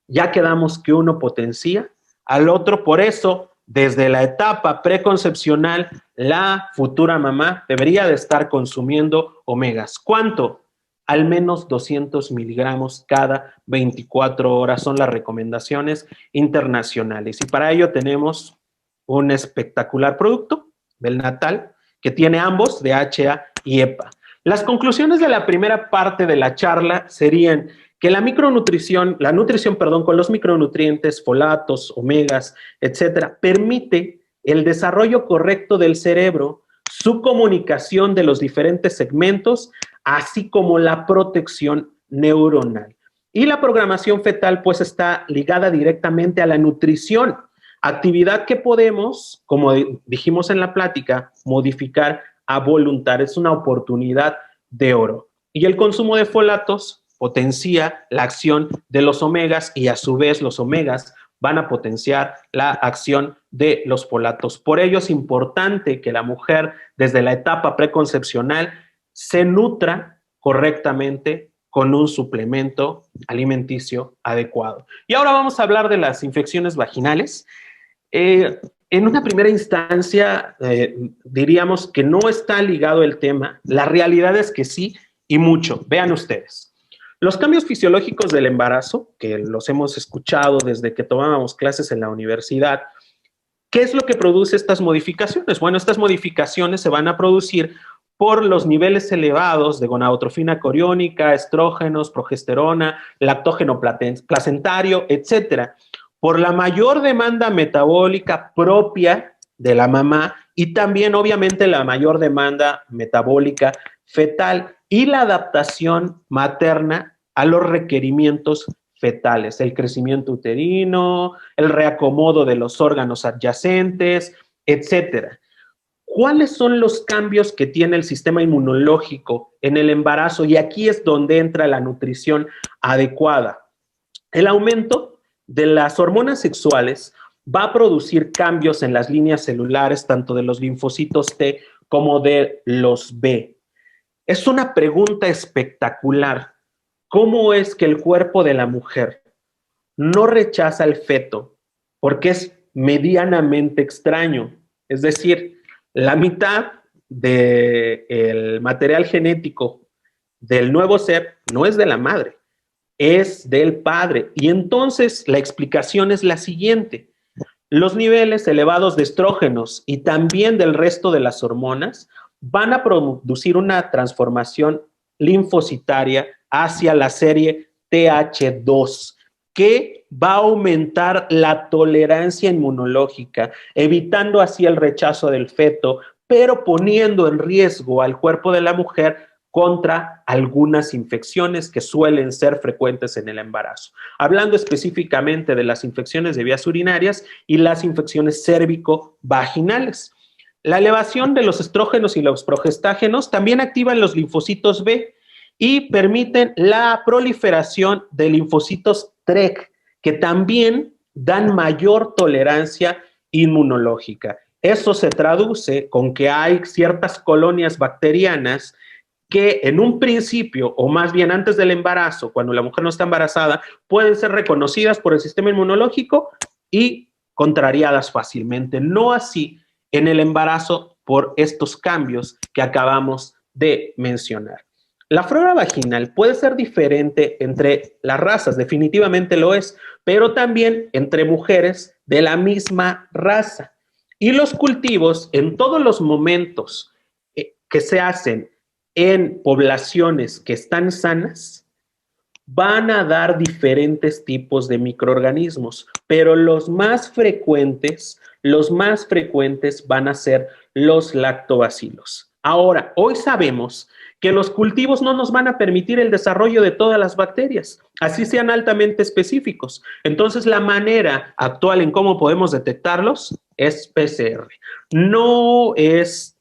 Ya quedamos que uno potencia al otro, por eso desde la etapa preconcepcional, la futura mamá debería de estar consumiendo omegas. ¿Cuánto? Al menos 200 miligramos cada 24 horas son las recomendaciones internacionales. Y para ello tenemos un espectacular producto del Natal que tiene ambos, DHA y EPA. Las conclusiones de la primera parte de la charla serían que la nutrición, con los micronutrientes, folatos, omegas, etcétera, permite el desarrollo correcto del cerebro, su comunicación de los diferentes segmentos, así como la protección neuronal. Y la programación fetal, pues, está ligada directamente a la nutrición, actividad que podemos, como dijimos en la plática, modificar a voluntad. Es una oportunidad de oro. Y el consumo de folatos potencia la acción de los omegas y a su vez los omegas van a potenciar la acción de los folatos. Por ello es importante que la mujer desde la etapa preconcepcional se nutra correctamente con un suplemento alimenticio adecuado. Y ahora vamos a hablar de las infecciones vaginales. En una primera instancia, diríamos que no está ligado el tema. La realidad es que sí, y mucho. Vean ustedes. Los cambios fisiológicos del embarazo, que los hemos escuchado desde que tomábamos clases en la universidad, ¿qué es lo que produce estas modificaciones? Bueno, estas modificaciones se van a producir por los niveles elevados de gonadotrofina coriónica, estrógenos, progesterona, lactógeno placentario, etcétera, por la mayor demanda metabólica propia de la mamá y también, obviamente, la mayor demanda metabólica fetal y la adaptación materna a los requerimientos fetales, el crecimiento uterino, el reacomodo de los órganos adyacentes, etcétera. ¿Cuáles son los cambios que tiene el sistema inmunológico en el embarazo? Y aquí es donde entra la nutrición adecuada. El aumento de las hormonas sexuales va a producir cambios en las líneas celulares, tanto de los linfocitos T como de los B. Es una pregunta espectacular. ¿Cómo es que el cuerpo de la mujer no rechaza el feto? Porque es medianamente extraño. Es decir, la mitad del material genético del nuevo ser no es de la madre, es del padre. Y entonces la explicación es la siguiente. Los niveles elevados de estrógenos y también del resto de las hormonas van a producir una transformación linfocitaria hacia la serie TH2, que va a aumentar la tolerancia inmunológica, evitando así el rechazo del feto, pero poniendo en riesgo al cuerpo de la mujer contra algunas infecciones que suelen ser frecuentes en el embarazo. Hablando específicamente de las infecciones de vías urinarias y las infecciones cérvico-vaginales. La elevación de los estrógenos y los progestágenos también activan los linfocitos B y permiten la proliferación de linfocitos TREG, que también dan mayor tolerancia inmunológica. Eso se traduce con que hay ciertas colonias bacterianas que en un principio, o más bien antes del embarazo, cuando la mujer no está embarazada, pueden ser reconocidas por el sistema inmunológico y contrariadas fácilmente. No así en el embarazo por estos cambios que acabamos de mencionar. La flora vaginal puede ser diferente entre las razas, definitivamente lo es, pero también entre mujeres de la misma raza. Y los cultivos en todos los momentos que se hacen en poblaciones que están sanas, van a dar diferentes tipos de microorganismos, pero los más frecuentes van a ser los lactobacilos. Ahora, hoy sabemos que los cultivos no nos van a permitir el desarrollo de todas las bacterias, así sean altamente específicos. Entonces, la manera actual en cómo podemos detectarlos es PCR. No es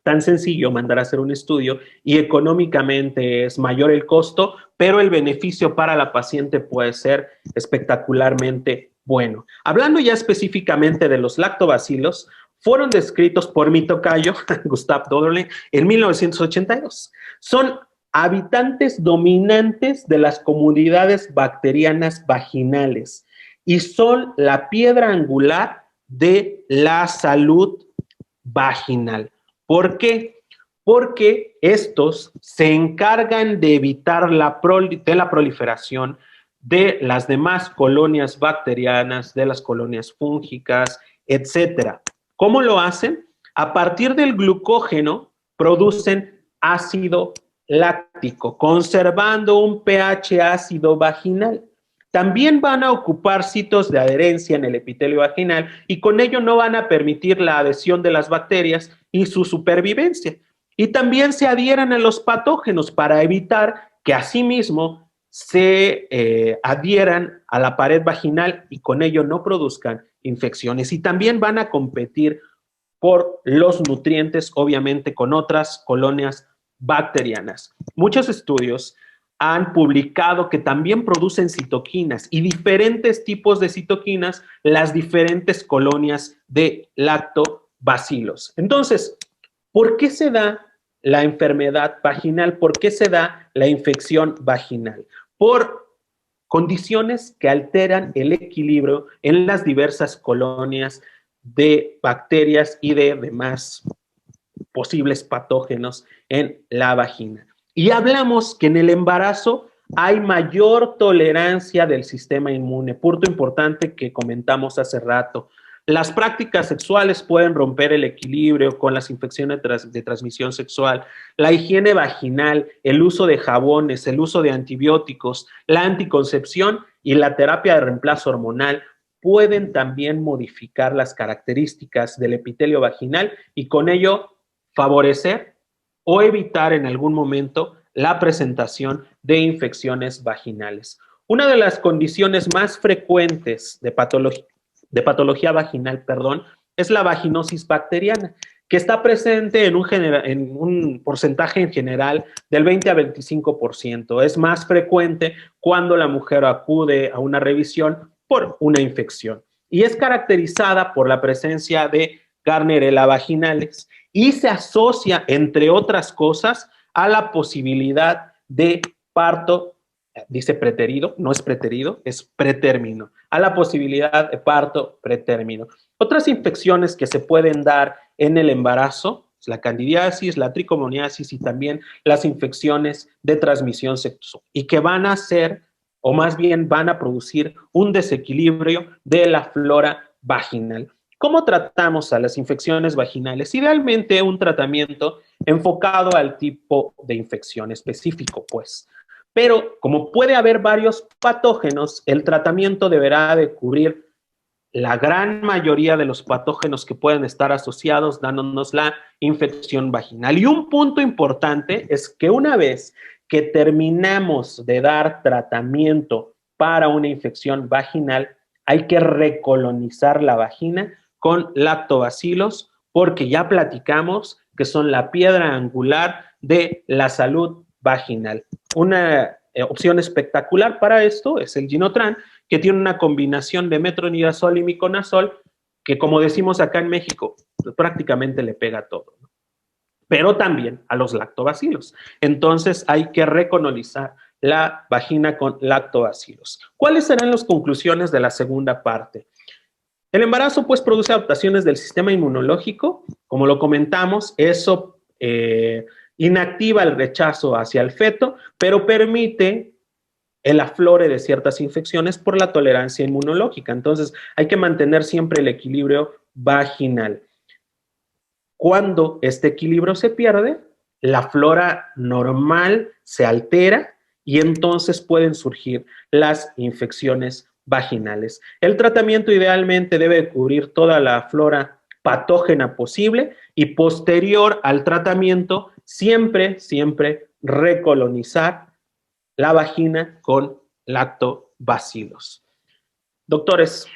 tan sencillo mandar a hacer un estudio y económicamente es mayor el costo, pero el beneficio para la paciente puede ser espectacularmente bueno. Hablando ya específicamente de los lactobacilos, fueron descritos por mi tocayo, Gustave Dauderlin, en 1982. Son habitantes dominantes de las comunidades bacterianas vaginales y son la piedra angular de la salud vaginal. ¿Por qué? Porque estos se encargan de evitar la proliferación de las demás colonias bacterianas, de las colonias fúngicas, etcétera. ¿Cómo lo hacen? A partir del glucógeno producen ácido láctico, conservando un pH ácido vaginal. También van a ocupar sitios de adherencia en el epitelio vaginal y con ello no van a permitir la adhesión de las bacterias y su supervivencia. Y también se adhieran a los patógenos para evitar que asimismo se adhieran a la pared vaginal y con ello no produzcan infecciones. Y también van a competir por los nutrientes, obviamente, con otras colonias bacterianas. Muchos estudios han publicado que también producen citoquinas y diferentes tipos de citoquinas las diferentes colonias de lactobacilos. Entonces, ¿por qué se da la enfermedad vaginal? ¿Por qué se da la infección vaginal? Por condiciones que alteran el equilibrio en las diversas colonias de bacterias y de demás posibles patógenos en la vagina. Y hablamos que en el embarazo hay mayor tolerancia del sistema inmune, punto importante que comentamos hace rato. Las prácticas sexuales pueden romper el equilibrio con las infecciones de transmisión sexual, la higiene vaginal, el uso de jabones, el uso de antibióticos, la anticoncepción y la terapia de reemplazo hormonal pueden también modificar las características del epitelio vaginal y con ello favorecer o evitar en algún momento la presentación de infecciones vaginales. Una de las condiciones más frecuentes de patología vaginal, es la vaginosis bacteriana, que está presente en un porcentaje en general del 20 a 25%. Es más frecuente cuando la mujer acude a una revisión por una infección y es caracterizada por la presencia de Gardnerella vaginalis y se asocia, entre otras cosas, a la posibilidad de parto, dice preterido, no es preterido, es pretérmino, a la posibilidad de parto pretérmino. Otras infecciones que se pueden dar en el embarazo, la candidiasis, la tricomoniasis y también las infecciones de transmisión sexual y que van a ser, o más bien van a producir un desequilibrio de la flora vaginal. ¿Cómo tratamos a las infecciones vaginales? Idealmente un tratamiento enfocado al tipo de infección específico, pues. Pero como puede haber varios patógenos, el tratamiento deberá de cubrir la gran mayoría de los patógenos que pueden estar asociados, dándonos la infección vaginal. Y un punto importante es que una vez que terminamos de dar tratamiento para una infección vaginal, hay que recolonizar la vagina con lactobacilos, porque ya platicamos que son la piedra angular de la salud vaginal. Una opción espectacular para esto es el Ginotran, que tiene una combinación de metronidazol y miconazol, que como decimos acá en México, pues prácticamente le pega a todo, ¿no? Pero también a los lactobacilos. Entonces hay que recolonizar la vagina con lactobacilos. ¿Cuáles serán las conclusiones de la segunda parte? El embarazo pues produce adaptaciones del sistema inmunológico, como lo comentamos, eso inactiva el rechazo hacia el feto, pero permite el aflore de ciertas infecciones por la tolerancia inmunológica. Entonces, hay que mantener siempre el equilibrio vaginal. Cuando este equilibrio se pierde, la flora normal se altera y entonces pueden surgir las infecciones vaginales. El tratamiento idealmente debe cubrir toda la flora patógena posible y posterior al tratamiento, siempre recolonizar la vagina con lactobacilos. Doctores,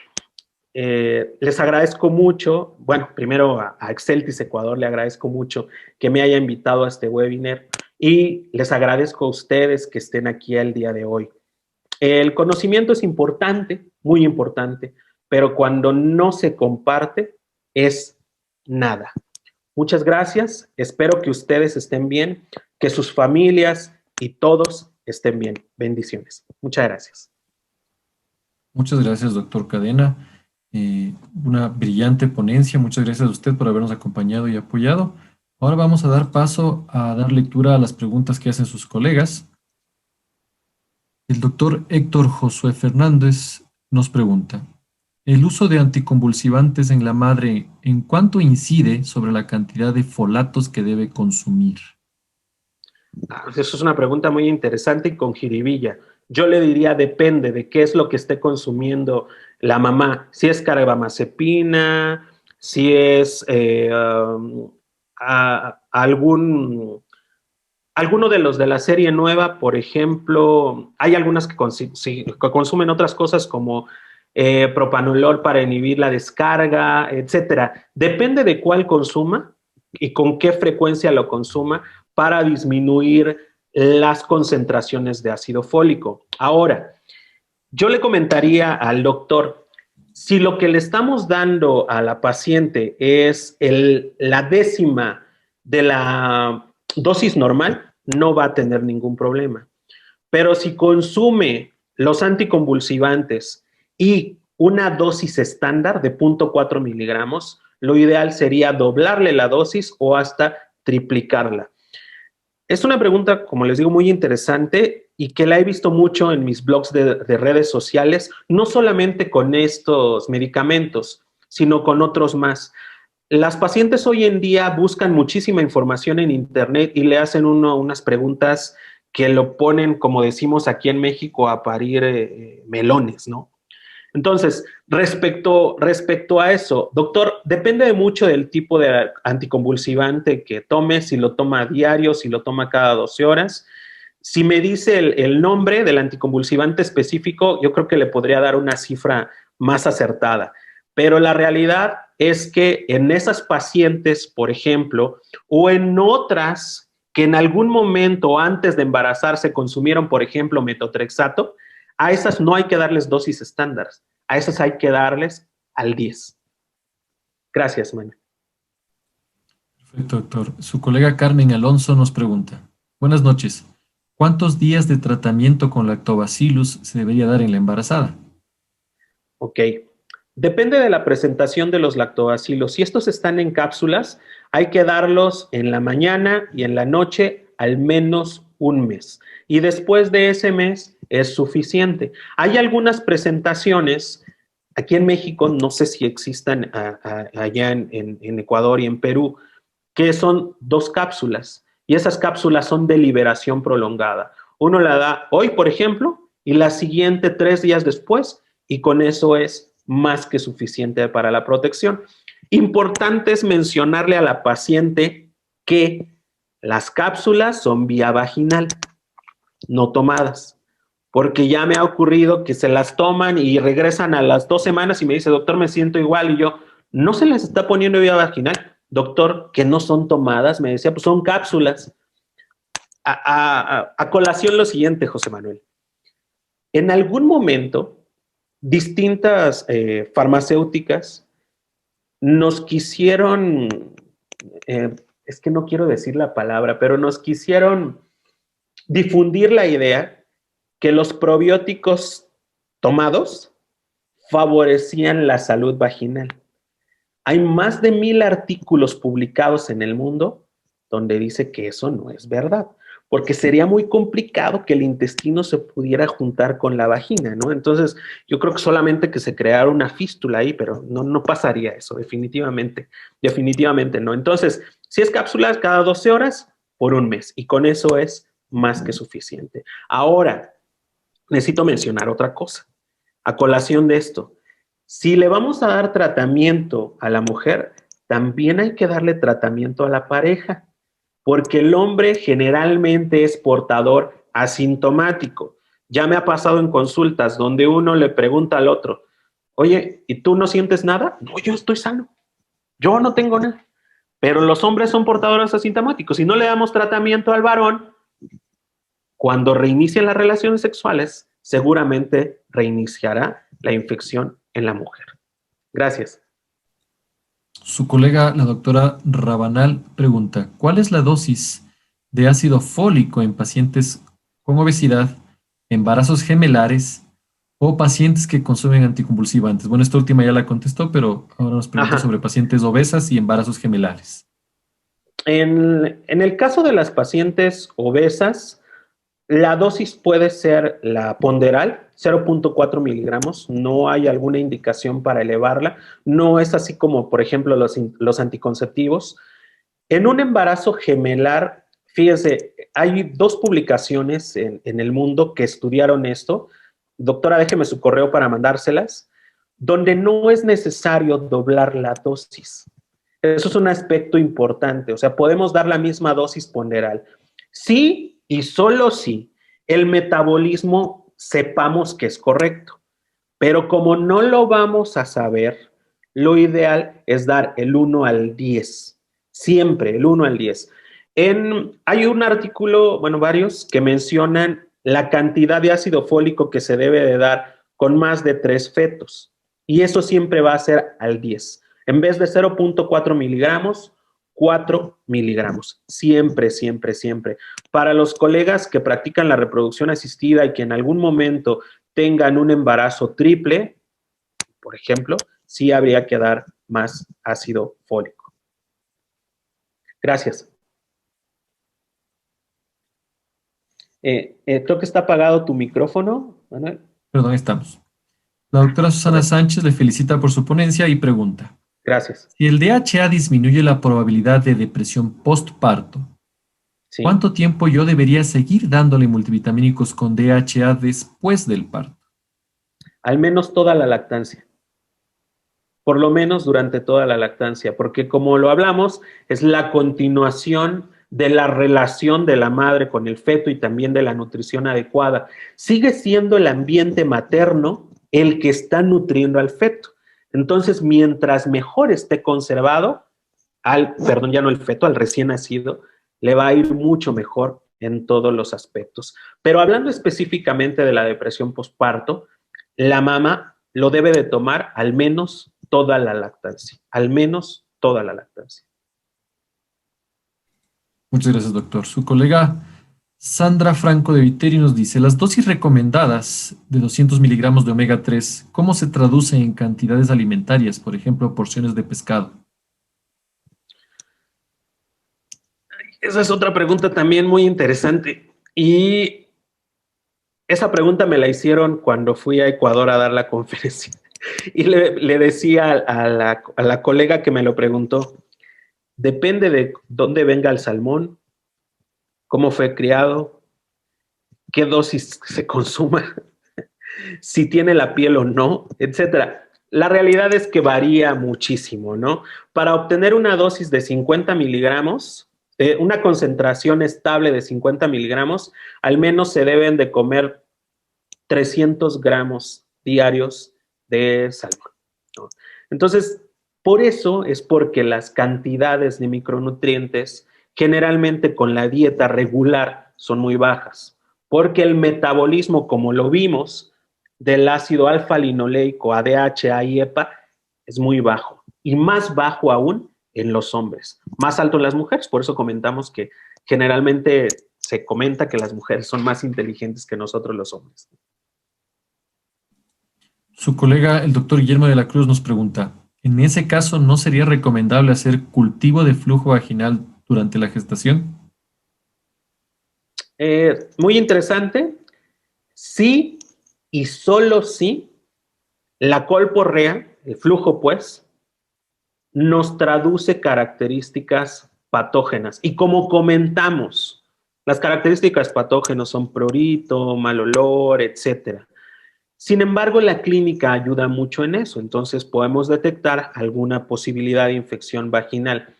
les agradezco mucho, bueno, primero a Exceltis Ecuador le agradezco mucho que me haya invitado a este webinar y les agradezco a ustedes que estén aquí el día de hoy. El conocimiento es importante, muy importante, pero cuando no se comparte es nada. Muchas gracias, espero que ustedes estén bien, que sus familias y todos estén bien. Bendiciones. Muchas gracias. Muchas gracias, doctor Cadena. una brillante ponencia. Muchas gracias a usted por habernos acompañado y apoyado. Ahora vamos a dar paso a dar lectura a las preguntas que hacen sus colegas. El doctor Héctor Josué Fernández nos pregunta, ¿el uso de anticonvulsivantes en la madre en cuánto incide sobre la cantidad de folatos que debe consumir? Eso es una pregunta muy interesante y con jiribilla. Yo le diría, depende de qué es lo que esté consumiendo la mamá. Si es carbamazepina, si es alguno de los de la serie nueva, por ejemplo, hay algunas que consumen otras cosas como propanolol para inhibir la descarga, etcétera. Depende de cuál consuma y con qué frecuencia lo consuma para disminuir las concentraciones de ácido fólico. Ahora, yo le comentaría al doctor, si lo que le estamos dando a la paciente es la décima de la dosis normal, no va a tener ningún problema. Pero si consume los anticonvulsivantes y una dosis estándar de 0.4 miligramos, lo ideal sería doblarle la dosis o hasta triplicarla. Es una pregunta, como les digo, muy interesante y que la he visto mucho en mis blogs de redes sociales, no solamente con estos medicamentos, sino con otros más. Las pacientes hoy en día buscan muchísima información en Internet y le hacen unas preguntas que lo ponen, como decimos aquí en México, a parir melones, ¿no? Entonces, respecto a eso, doctor, depende mucho del tipo de anticonvulsivante que tome, si lo toma a diario, si lo toma cada 12 horas. Si me dice el nombre del anticonvulsivante específico, yo creo que le podría dar una cifra más acertada. Pero la realidad es que en esas pacientes, por ejemplo, o en otras que en algún momento antes de embarazarse consumieron, por ejemplo, metotrexato, a esas no hay que darles dosis estándares, a esas hay que darles al 10. Gracias, Manuel. Perfecto, doctor. Su colega Carmen Alonso nos pregunta, buenas noches. ¿Cuántos días de tratamiento con lactobacillus se debería dar en la embarazada? Ok. Depende de la presentación de los lactobacilos. Si estos están en cápsulas, hay que darlos en la mañana y en la noche al menos un mes. Y después de ese mes es suficiente. Hay algunas presentaciones, aquí en México, no sé si existan allá en Ecuador y en Perú, que son 2 cápsulas. Y esas cápsulas son de liberación prolongada. Uno la da hoy, por ejemplo, y la siguiente 3 días después, y con eso es más que suficiente para la protección. Importante es mencionarle a la paciente que las cápsulas son vía vaginal, no tomadas, porque ya me ha ocurrido que se las toman y regresan a las 2 semanas y me dice, doctor, me siento igual, y yo, ¿no se les está poniendo vía vaginal? Doctor, que no son tomadas, me decía, pues son cápsulas. A colación lo siguiente, José Manuel. En algún momento, distintas farmacéuticas nos quisieron, es que no quiero decir la palabra, pero nos quisieron difundir la idea que los probióticos tomados favorecían la salud vaginal. Hay más de 1000 artículos publicados en el mundo donde dice que eso no es verdad, porque sería muy complicado que el intestino se pudiera juntar con la vagina, ¿no? Entonces, yo creo que solamente que se creara una fístula ahí, pero no pasaría eso, definitivamente no. Entonces, si es cápsulas cada 12 horas por un mes, y con eso es más que suficiente. Ahora, necesito mencionar otra cosa. A colación de esto, si le vamos a dar tratamiento a la mujer, también hay que darle tratamiento a la pareja, porque el hombre generalmente es portador asintomático. Ya me ha pasado en consultas donde uno le pregunta al otro, oye, ¿y tú no sientes nada? No, yo estoy sano, yo no tengo nada. Pero los hombres son portadores asintomáticos. Si no le damos tratamiento al varón, cuando reinicien las relaciones sexuales, seguramente reiniciará la infección en la mujer. Gracias. Su colega, la doctora Rabanal, pregunta, ¿cuál es la dosis de ácido fólico en pacientes con obesidad, embarazos gemelares o pacientes que consumen anticonvulsivantes. Bueno, esta última ya la contestó, pero ahora nos pregunta Ajá. sobre pacientes obesas y embarazos gemelares. En el caso de las pacientes obesas, la dosis puede ser la ponderal, 0.4 miligramos, no hay alguna indicación para elevarla, no es así como, por ejemplo, los anticonceptivos. En un embarazo gemelar, fíjese, hay dos publicaciones en el mundo que estudiaron esto. Doctora, déjeme su correo para mandárselas, donde no es necesario doblar la dosis. Eso es un aspecto importante, o sea, podemos dar la misma dosis ponderal. Sí y solo si el metabolismo sepamos que es correcto, pero como no lo vamos a saber, lo ideal es dar el 1 al 10, siempre el 1 al 10. Hay un artículo, bueno, varios, que mencionan la cantidad de ácido fólico que se debe de dar con más de 3 fetos, y eso siempre va a ser al 10. En vez de 0.4 miligramos, 4 miligramos. Siempre, siempre, siempre. Para los colegas que practican la reproducción asistida y que en algún momento tengan un embarazo triple, por ejemplo, sí habría que dar más ácido fólico. Gracias. Creo que está apagado tu micrófono, Manuel. Perdón, estamos. La doctora Susana Correcto. Sánchez le felicita por su ponencia y pregunta, Gracias. si el DHA disminuye la probabilidad de depresión postparto, Sí. ¿cuánto tiempo yo debería seguir dándole multivitamínicos con DHA después del parto? Al menos toda la lactancia. Por lo menos durante toda la lactancia, porque como lo hablamos, es la continuación de la relación de la madre con el feto y también de la nutrición adecuada. Sigue siendo el ambiente materno el que está nutriendo al feto. Entonces, mientras mejor esté conservado, perdón, ya no el feto, al recién nacido, le va a ir mucho mejor en todos los aspectos. Pero hablando específicamente de la depresión postparto, la mamá lo debe de tomar al menos toda la lactancia, al menos toda la lactancia. Muchas gracias, doctor. Su colega Sandra Franco de Viteri nos dice, las dosis recomendadas de 200 miligramos de omega 3, ¿cómo se traduce en cantidades alimentarias? Por ejemplo, porciones de pescado. Esa es otra pregunta también muy interesante. Y esa pregunta me la hicieron cuando fui a Ecuador a dar la conferencia. Y le decía a la colega que me lo preguntó, depende de dónde venga el salmón, cómo fue criado, qué dosis se consuma, si tiene la piel o no, etcétera. La realidad es que varía muchísimo, ¿no? Para obtener una dosis de 50 miligramos, una concentración estable de 50 miligramos, al menos se deben de comer 300 gramos diarios de salmón, ¿no? Entonces, por eso es porque las cantidades de micronutrientes generalmente con la dieta regular son muy bajas, porque el metabolismo, como lo vimos, del ácido alfa-linoleico a DHA y EPA es muy bajo, y más bajo aún en los hombres, más alto en las mujeres. Por eso comentamos que generalmente se comenta que las mujeres son más inteligentes que nosotros los hombres. Su colega, el doctor Guillermo de la Cruz, nos pregunta, ¿en ese caso no sería recomendable hacer cultivo de flujo vaginal durante la gestación? Muy interesante. Sí y solo sí, la colporrea, el flujo pues, nos traduce características patógenas. Y como comentamos, las características patógenas son prurito, mal olor, etcétera. Sin embargo, la clínica ayuda mucho en eso, entonces podemos detectar alguna posibilidad de infección vaginal.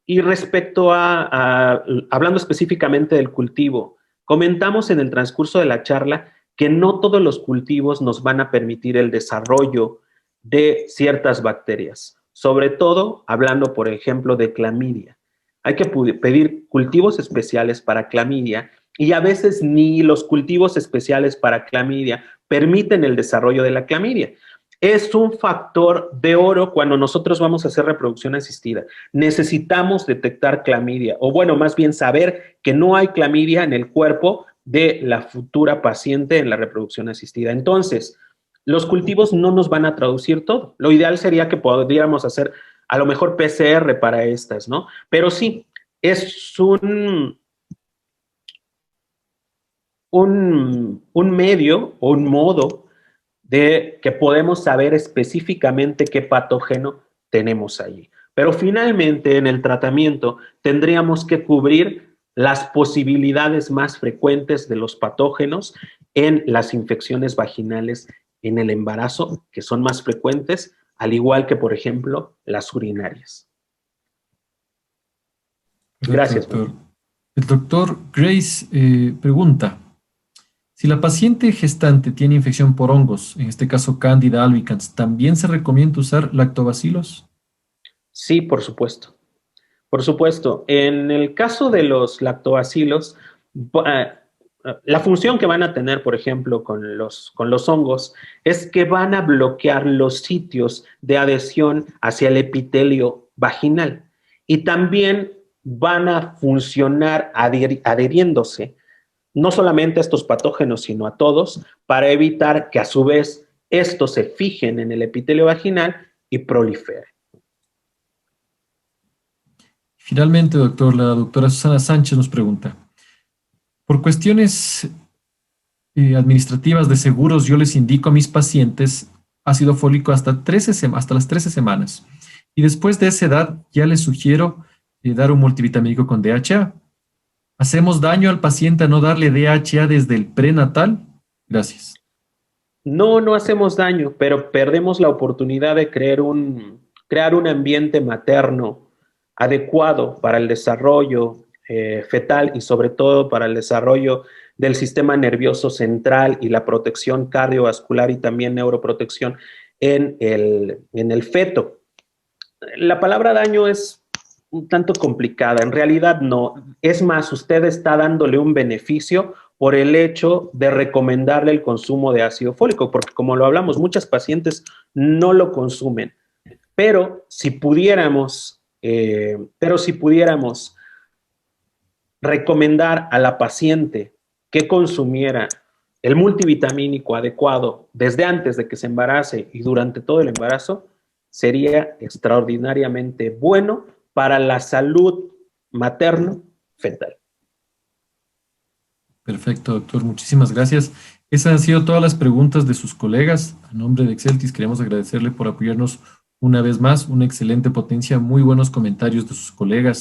Y respecto hablando específicamente del cultivo, comentamos en el transcurso de la charla que no todos los cultivos nos van a permitir el desarrollo de ciertas bacterias, sobre todo hablando, por ejemplo, de clamidia. Hay que pedir cultivos especiales para clamidia y a veces ni los cultivos especiales para clamidia permiten el desarrollo de la clamidia. Es un factor de oro cuando nosotros vamos a hacer reproducción asistida. Necesitamos detectar clamidia, o bueno, más bien saber que no hay clamidia en el cuerpo de la futura paciente en la reproducción asistida. Entonces, los cultivos no nos van a traducir todo. Lo ideal sería que pudiéramos hacer a lo mejor PCR para estas, ¿no? Pero sí, es un medio o un modo de que podemos saber específicamente qué patógeno tenemos allí. Pero finalmente en el tratamiento tendríamos que cubrir las posibilidades más frecuentes de los patógenos en las infecciones vaginales en el embarazo, que son más frecuentes, al igual que, por ejemplo, las urinarias. Perfecto, Gracias. doctor. El doctor Grace pregunta, si la paciente gestante tiene infección por hongos, en este caso Candida albicans, ¿también se recomienda usar lactobacilos? Sí, por supuesto. Por supuesto. En el caso de los lactobacilos, la función que van a tener, por ejemplo, con los hongos, es que van a bloquear los sitios de adhesión hacia el epitelio vaginal y también van a funcionar adheriéndose no solamente a estos patógenos, sino a todos, para evitar que a su vez estos se fijen en el epitelio vaginal y proliferen. Finalmente, doctor, la doctora Susana Sánchez nos pregunta, por cuestiones administrativas de seguros, yo les indico a mis pacientes ácido fólico hasta las 13 semanas. Y después de esa edad ya les sugiero dar un multivitamínico con DHA. ¿Hacemos daño al paciente a no darle DHA desde el prenatal? Gracias. No, no hacemos daño, pero perdemos la oportunidad de crear un ambiente materno adecuado para el desarrollo fetal y sobre todo para el desarrollo del sistema nervioso central y la protección cardiovascular y también neuroprotección en el feto. La palabra daño es un tanto complicada, en realidad no. Es más, usted está dándole un beneficio por el hecho de recomendarle el consumo de ácido fólico, porque como lo hablamos, muchas pacientes no lo consumen. Pero si pudiéramos recomendar a la paciente que consumiera el multivitamínico adecuado desde antes de que se embarace y durante todo el embarazo, sería extraordinariamente bueno para la salud materno-fetal. Perfecto, doctor. Muchísimas gracias. Esas han sido todas las preguntas de sus colegas. A nombre de Exceltis queremos agradecerle por apoyarnos una vez más. Una excelente potencia, muy buenos comentarios de sus colegas.